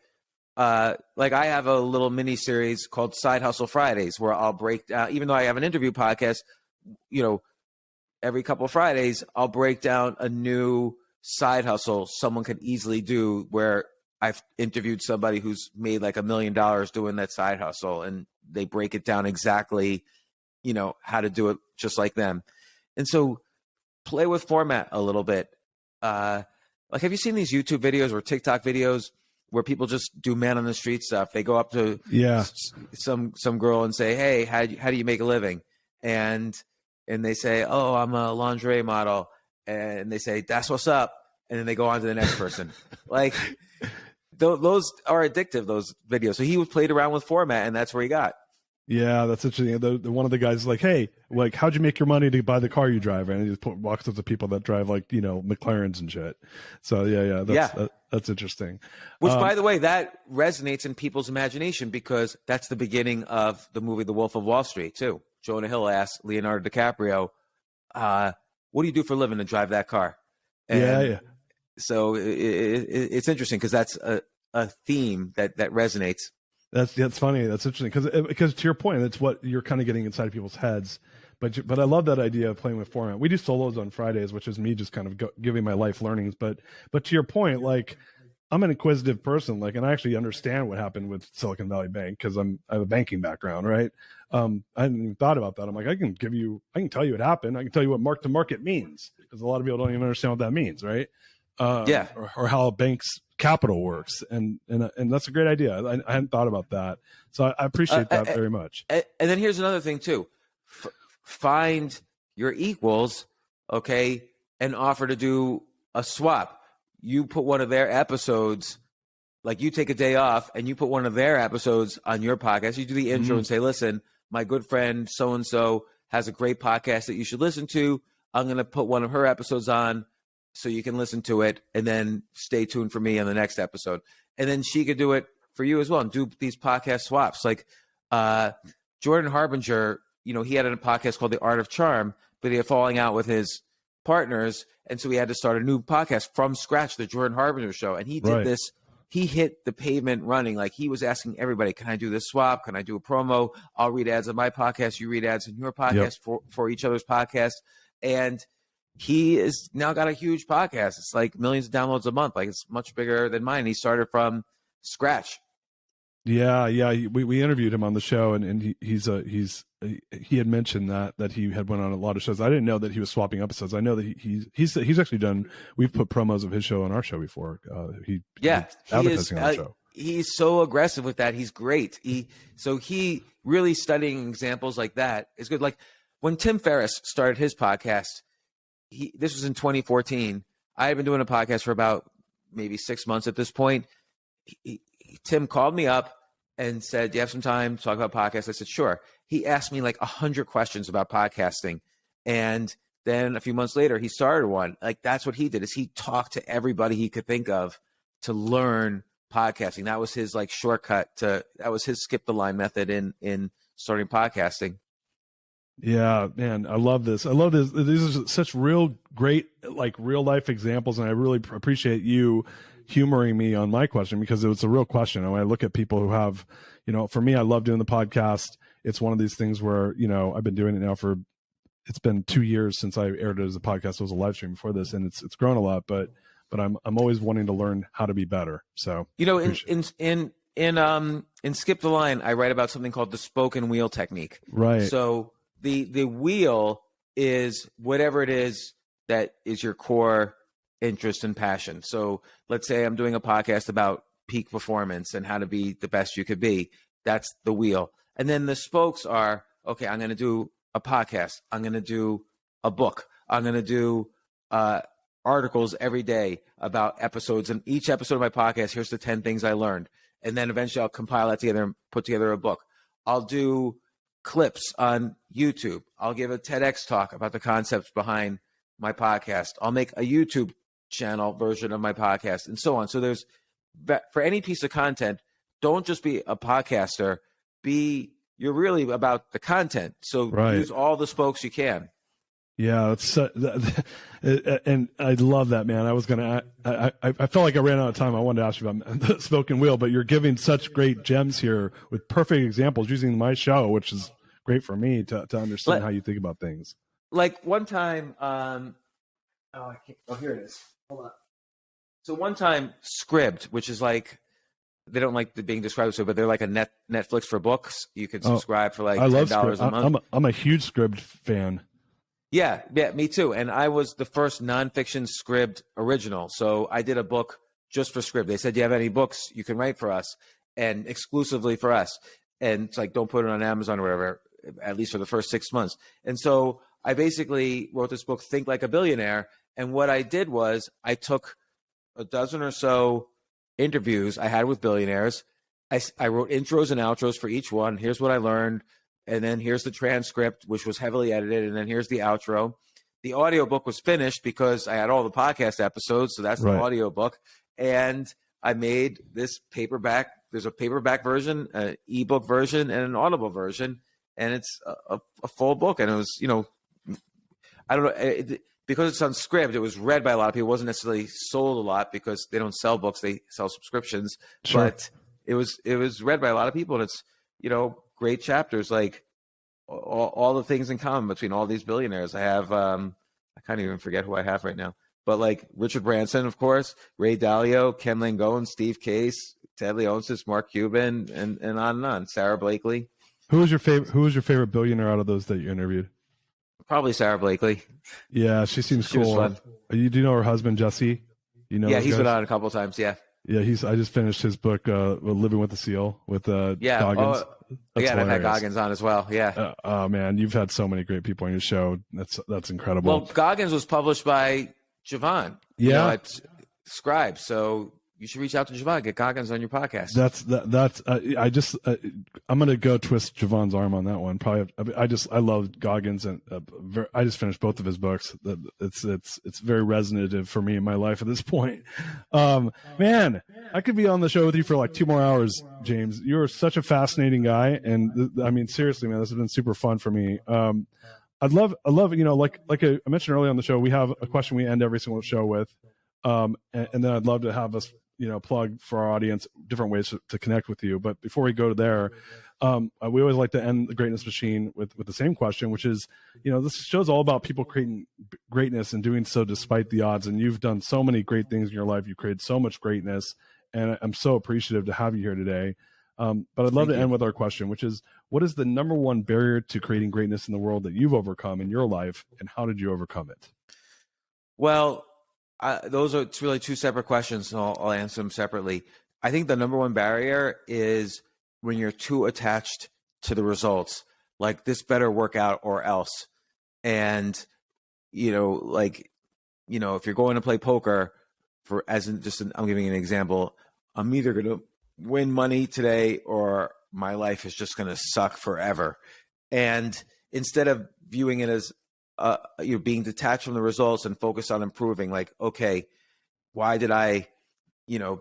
Speaker 2: I have a little mini series called Side Hustle Fridays, where I'll break down, even though I have an interview podcast, every couple of Fridays, I'll break down a new side hustle someone could easily do, where I've interviewed somebody who's made like $1 million doing that side hustle, and they break it down exactly, how to do it just like them. And so play with format a little bit. Like, have you seen these YouTube videos or TikTok videos where people just do man on the street stuff? They go up to some girl and say, "Hey, how do you make a living?" And they say, "Oh, I'm a lingerie model." And they say, "That's what's up." And then they go on to the next person. Like, those are addictive, those videos. So he played around with format, and that's where he got.
Speaker 1: Yeah, that's interesting. One of the guys is like, "Hey, like, how'd you make your money to buy the car you drive?" And he just walks up to people that drive like, McLarens and shit. So that's interesting.
Speaker 2: Which, by the way, that resonates in people's imagination, because that's the beginning of the movie The Wolf of Wall Street too. Jonah Hill asked Leonardo DiCaprio, "What do you do for a living to drive that car?" And so it's interesting, because that's a theme that resonates.
Speaker 1: That's funny. That's interesting, because to your point, that's what you're kind of getting inside people's heads. But I love that idea of playing with format. We do solos on Fridays, which is me just kind of giving my life learnings. But to your point, like, I'm an inquisitive person, like, and I actually understand what happened with Silicon Valley Bank, because I have a banking background, right? I hadn't even thought about that. I'm like, I can tell you what happened. I can tell you what mark to market means, because a lot of people don't even understand what that means, right? Or how a bank's capital works, and that's a great idea. I hadn't thought about that, so I appreciate that very much.
Speaker 2: And then here's another thing too: find your equals, okay, and offer to do a swap. You put one of their episodes, like you take a day off and you put one of their episodes on your podcast. You do the intro and say, "Listen, my good friend so and so has a great podcast that you should listen to. I'm going to put one of her episodes on, so you can listen to it, and then stay tuned for me on the next episode." And then she could do it for you as well, and do these podcast swaps. Like Jordan Harbinger, he had a podcast called The Art of Charm, but he had falling out with his partners, and so he had to start a new podcast from scratch, The Jordan Harbinger Show. And he did this. He hit the pavement running. Like, he was asking everybody, "Can I do this swap? Can I do a promo? I'll read ads on my podcast. You read ads on your podcast for each other's podcast." And he is now got a huge podcast. It's like millions of downloads a month. Like, it's much bigger than mine. He started from scratch.
Speaker 1: Yeah. We interviewed him on the show, and he had mentioned that he had went on a lot of shows. I didn't know that he was swapping episodes. I know that he's actually done. We've put promos of his show on our show before. He advertising on the show.
Speaker 2: He's so aggressive with that. He's great. He really studying examples like that is good. Like when Tim Ferriss started his podcast, this was in 2014. I had been doing a podcast for about maybe 6 months at this point. Tim called me up and said, "Do you have some time to talk about podcasts?" I said, "Sure." He asked me like 100 questions about podcasting. And then a few months later, he started one. Like, that's what he did, is he talked to everybody he could think of to learn podcasting. That was his like shortcut that was his skip the line method in starting podcasting.
Speaker 1: Yeah, man, I love this. I love this. These are such real great, like real life examples, and I really appreciate you humoring me on my question because it was a real question. And when I look at people who have, for me, I love doing the podcast. It's one of these things where I've been doing it now for. It's been 2 years since I aired it as a podcast. It was a live stream before this, and it's grown a lot. But I'm always wanting to learn how to be better. So
Speaker 2: in Skip the Line, I write about something called the spoken wheel technique.
Speaker 1: Right.
Speaker 2: So the wheel is whatever it is that is your core interest and passion. So let's say I'm doing a podcast about peak performance and how to be the best you could be. That's the wheel. And then the spokes are, okay, I'm going to do a podcast. I'm going to do a book. I'm going to do articles every day about episodes. And each episode of my podcast, here's the 10 things I learned. And then eventually I'll compile that together and put together a book. I'll do clips on YouTube. I'll give a TEDx talk about the concepts behind my podcast. I'll make a YouTube channel version of my podcast and so on. So there's, for any piece of content, don't just be a podcaster, you're really about the content. So use all the spokes you can.
Speaker 1: Yeah, and I love that, man. I felt like I ran out of time. I wanted to ask you about the spoken wheel, but you're giving such great gems here with perfect examples using my show, which is great for me to understand how you think about things.
Speaker 2: Like one time, here it is. Hold on. So one time, Scribd, which is like, they don't like being described so, but they're like a Netflix for books. You can subscribe for like $10 a month.
Speaker 1: I'm a huge Scribd fan.
Speaker 2: Yeah, me too. And I was the first nonfiction Scribd original. So I did a book just for Scribd. They said, "Do you have any books you can write for us and exclusively for us?" And it's like, don't put it on Amazon or whatever, at least for the first 6 months. And so I basically wrote this book, Think Like a Billionaire. And what I did was I took a dozen or so interviews I had with billionaires. I wrote intros and outros for each one. Here's what I learned. And then here's the transcript, which was heavily edited. And then here's the outro. The audiobook was finished because I had all the podcast episodes. So that's the audiobook. And I made this paperback. There's a paperback version, an ebook version, and an audible version. And it's a full book. And it was, I don't know. Because it's on Scribd, it was read by a lot of people. It wasn't necessarily sold a lot because they don't sell books; they sell subscriptions. Sure. But it was read by a lot of people, and it's great chapters, like all the things in common between all these billionaires. I have I can't even forget who I have right now, but like Richard Branson, of course, Ray Dalio, Ken Langone, Steve Case, Ted Leonsis, Mark Cuban, and on and on. Sarah Blakely.
Speaker 1: Who was your favorite billionaire out of those that you interviewed?
Speaker 2: Probably Sarah Blakely.
Speaker 1: Yeah, she seems cool.
Speaker 2: Was fun.
Speaker 1: Do you know her husband, Jesse?
Speaker 2: Yeah, he's been on a couple of times. Yeah.
Speaker 1: Yeah, I just finished his book, Living with the Seal, with Goggins.
Speaker 2: And I've had Goggins on as well. Yeah.
Speaker 1: Oh man, you've had so many great people on your show. That's incredible.
Speaker 2: Well, Goggins was published by Javon.
Speaker 1: Yeah.
Speaker 2: At Scribe. So you should reach out to Javon, get Goggins on your podcast. I'm gonna go twist Javon's arm on that one. Probably. I love Goggins, and I just finished both of his books. It's very resonative for me in my life at this point. Man, I could be on the show with you for like 2 more hours, James. You're such a fascinating guy, and I mean seriously, man, this has been super fun for me. I'd love, like I mentioned earlier on the show, we have a question we end every single show with, and then I'd love to have us plug for our audience different ways to connect with you. But before we go there, we always like to end the Greatness Machine with the same question, which is, this show's all about people creating greatness and doing so despite the odds. And you've done so many great things in your life. You created so much greatness, and I'm so appreciative to have you here today. But I'd love to end with our question, which is, what is the number one barrier to creating greatness in the world that you've overcome in your life, and how did you overcome it? Well, it's really two separate questions, so I'll answer them separately. I think the number one barrier is when you're too attached to the results, like this better work out or else. And, if you're going to play poker I'm giving an example, I'm either going to win money today or my life is just going to suck forever. And instead of viewing it as you're being detached from the results and focused on improving, like, okay, why did I,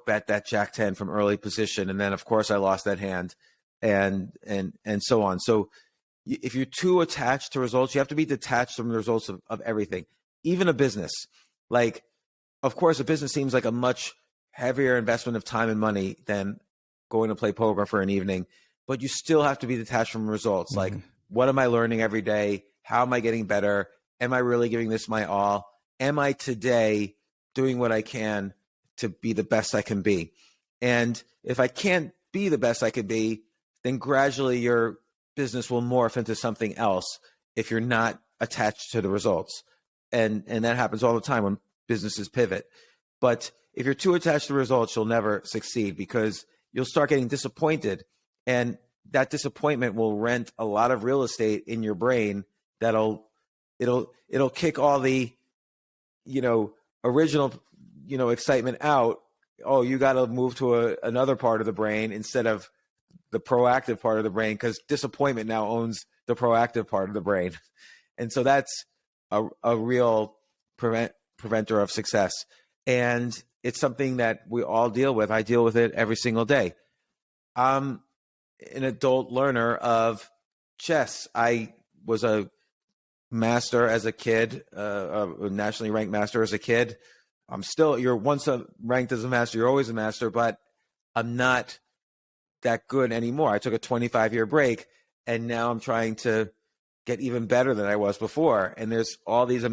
Speaker 2: bet that Jack 10 from early position? And then of course I lost that hand and so on. So, if you're too attached to results, you have to be detached from the results of everything, even a business. Like, of course, a business seems like a much heavier investment of time and money than going to play poker for an evening, but you still have to be detached from results. Like, what am I learning every day? How am I getting better? Am I really giving this my all? Am I today doing what I can to be the best I can be? And if I can't be the best I can be, then gradually your business will morph into something else if you're not attached to the results. And that happens all the time when businesses pivot. But if you're too attached to results, you'll never succeed, because you'll start getting disappointed, and that disappointment will rent a lot of real estate in your brain it'll kick all the, original, excitement out. Oh, you got to move to another part of the brain instead of the proactive part of the brain, because disappointment now owns the proactive part of the brain. And so that's a real preventer of success. And it's something that we all deal with. I deal with it every single day. I'm an adult learner of chess. I was a master as a kid, a nationally ranked master as a kid. You're once ranked as a master, you're always a master, but I'm not that good anymore. I took a 25-year break, and now I'm trying to get even better than I was before. And there's all these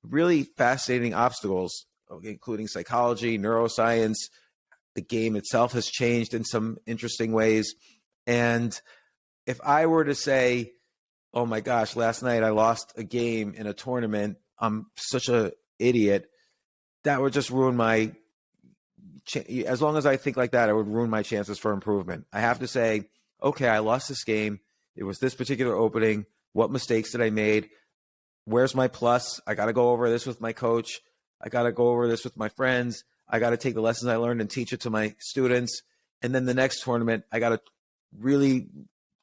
Speaker 2: really fascinating obstacles, including psychology, neuroscience. The game itself has changed in some interesting ways. And if I were to say, oh my gosh, last night I lost a game in a tournament, I'm such an idiot, that would just ruin my as long as I think like that, it would ruin my chances for improvement. I have to say, okay, I lost this game. It was this particular opening. What mistakes did I made? Where's my plus? I got to go over this with my coach. I got to go over this with my friends. I got to take the lessons I learned and teach it to my students. And then the next tournament, I got to really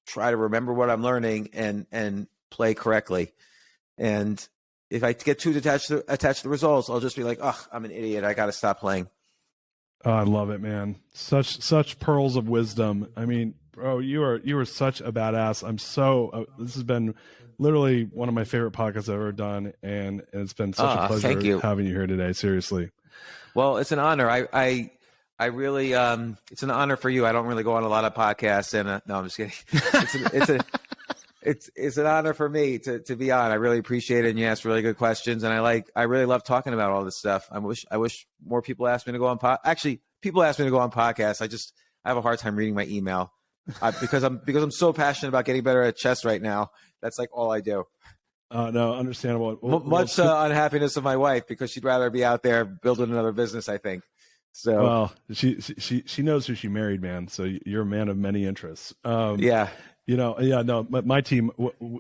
Speaker 2: try to remember what I'm learning and play correctly. And if I get too attached to the results, I'll just be like, oh, I'm an idiot. I got to stop playing.
Speaker 1: Oh, I love it, man. Such pearls of wisdom. I mean, bro, you are such a badass. I'm so this has been literally one of my favorite podcasts I've ever done, and it's been such a pleasure having you here today. Seriously.
Speaker 2: Well, it's an honor. I really it's an honor for you. I don't really go on a lot of podcasts, and no, I'm just kidding. It's an honor for me to be on. I really appreciate it, and you ask really good questions, and I really love talking about all this stuff. I wish more people asked me to go on Actually, people ask me to go on podcasts. I have a hard time reading my email because I'm so passionate about getting better at chess right now. That's like all I do.
Speaker 1: No, understandable.
Speaker 2: Much unhappiness of my wife, because she'd rather be out there building another business, I think. So
Speaker 1: well, she knows who she married, man. So you're a man of many interests.
Speaker 2: Yeah.
Speaker 1: No, my team,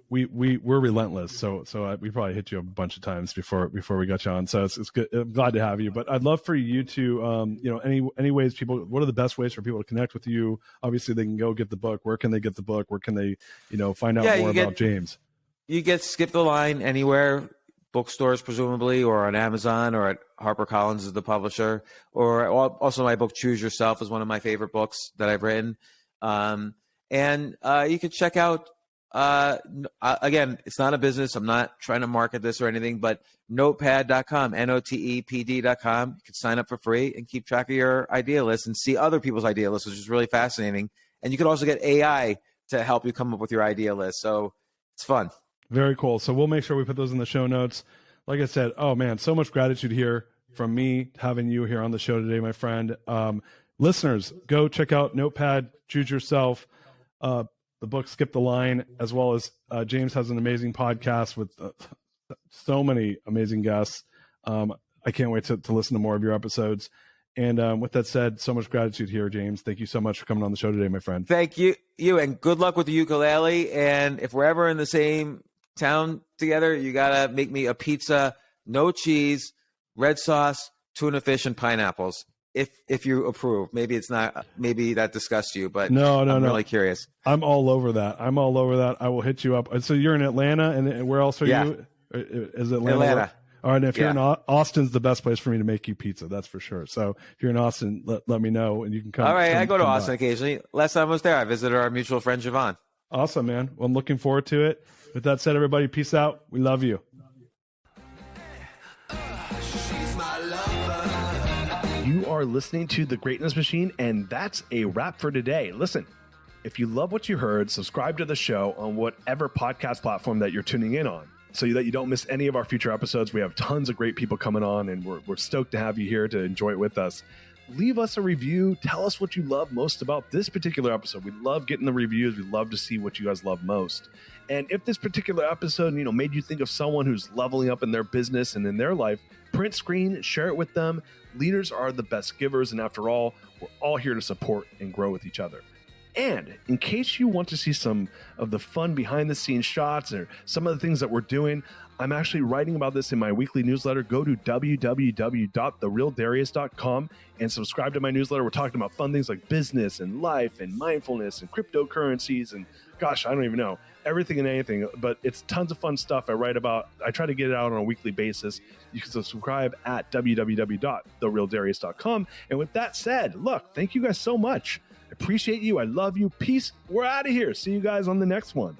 Speaker 1: we're relentless. So we probably hit you a bunch of times before we got you on. So it's good. I'm glad to have you, but I'd love for you to, any ways what are the best ways for people to connect with you? Obviously they can go get the book. Where can they get the book? Where can they, find out more about James?
Speaker 2: You get Skip the Line anywhere, bookstores presumably, or on Amazon, or at HarperCollins is the publisher, or also my book Choose Yourself is one of my favorite books that I've written. And you can check out, again, it's not a business. I'm not trying to market this or anything, but notepad.com, notepd.com. You can sign up for free and keep track of your idea list and see other people's idea lists, which is really fascinating. And you can also get AI to help you come up with your idea list. So it's fun.
Speaker 1: Very cool. So we'll make sure we put those in the show notes. Like I said, oh man, so much gratitude here from me having you here on the show today, my friend. Listeners, go check out Notepad, Choose Yourself. The book Skip the Line, as well as James has an amazing podcast with so many amazing guests. I can't wait to listen to more of your episodes. And with that said, so much gratitude here, James. Thank you so much for coming on the show today, my friend.
Speaker 2: Thank you, and good luck with the ukulele. And if we're ever in the same town together, you got to make me a pizza, no cheese, red sauce, tuna fish, and pineapples. If you approve. Maybe it's not, maybe that disgusts you, but I'm really curious.
Speaker 1: I'm all over that. I will hit you up. So you're in Atlanta, and where else are you? Is it
Speaker 2: Atlanta?
Speaker 1: All right. If you're in Austin's the best place for me to make you pizza. That's for sure. So if you're in Austin, let me know and you can come.
Speaker 2: All right. I go to Austin occasionally. Last time I was there, I visited our mutual friend, Javon.
Speaker 1: Awesome, man. Well, I'm looking forward to it. With that said, everybody, peace out. We love you.
Speaker 3: You are listening to The Greatness Machine, and that's a wrap for today. Listen, if you love what you heard, subscribe to the show on whatever podcast platform that you're tuning in on so that you don't miss any of our future episodes. We have tons of great people coming on, and we're stoked to have you here to enjoy it with us. Leave us a review. Tell us what you love most about this particular episode. We love getting the reviews. We love to see what you guys love most. And if this particular episode, made you think of someone who's leveling up in their business and in their life, print screen, share it with them. Leaders are the best givers. And after all, we're all here to support and grow with each other. And in case you want to see some of the fun behind the scenes shots or some of the things that we're doing, I'm actually writing about this in my weekly newsletter. Go to www.therealdarius.com and subscribe to my newsletter. We're talking about fun things like business and life and mindfulness and cryptocurrencies and gosh, I don't even know, everything and anything, but it's tons of fun stuff I write about. I try to get it out on a weekly basis. You can subscribe at www.therealdarius.com. And with that said, look, thank you guys so much. I appreciate you. I love you. Peace. We're out of here. See you guys on the next one.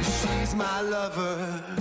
Speaker 4: She's my lover.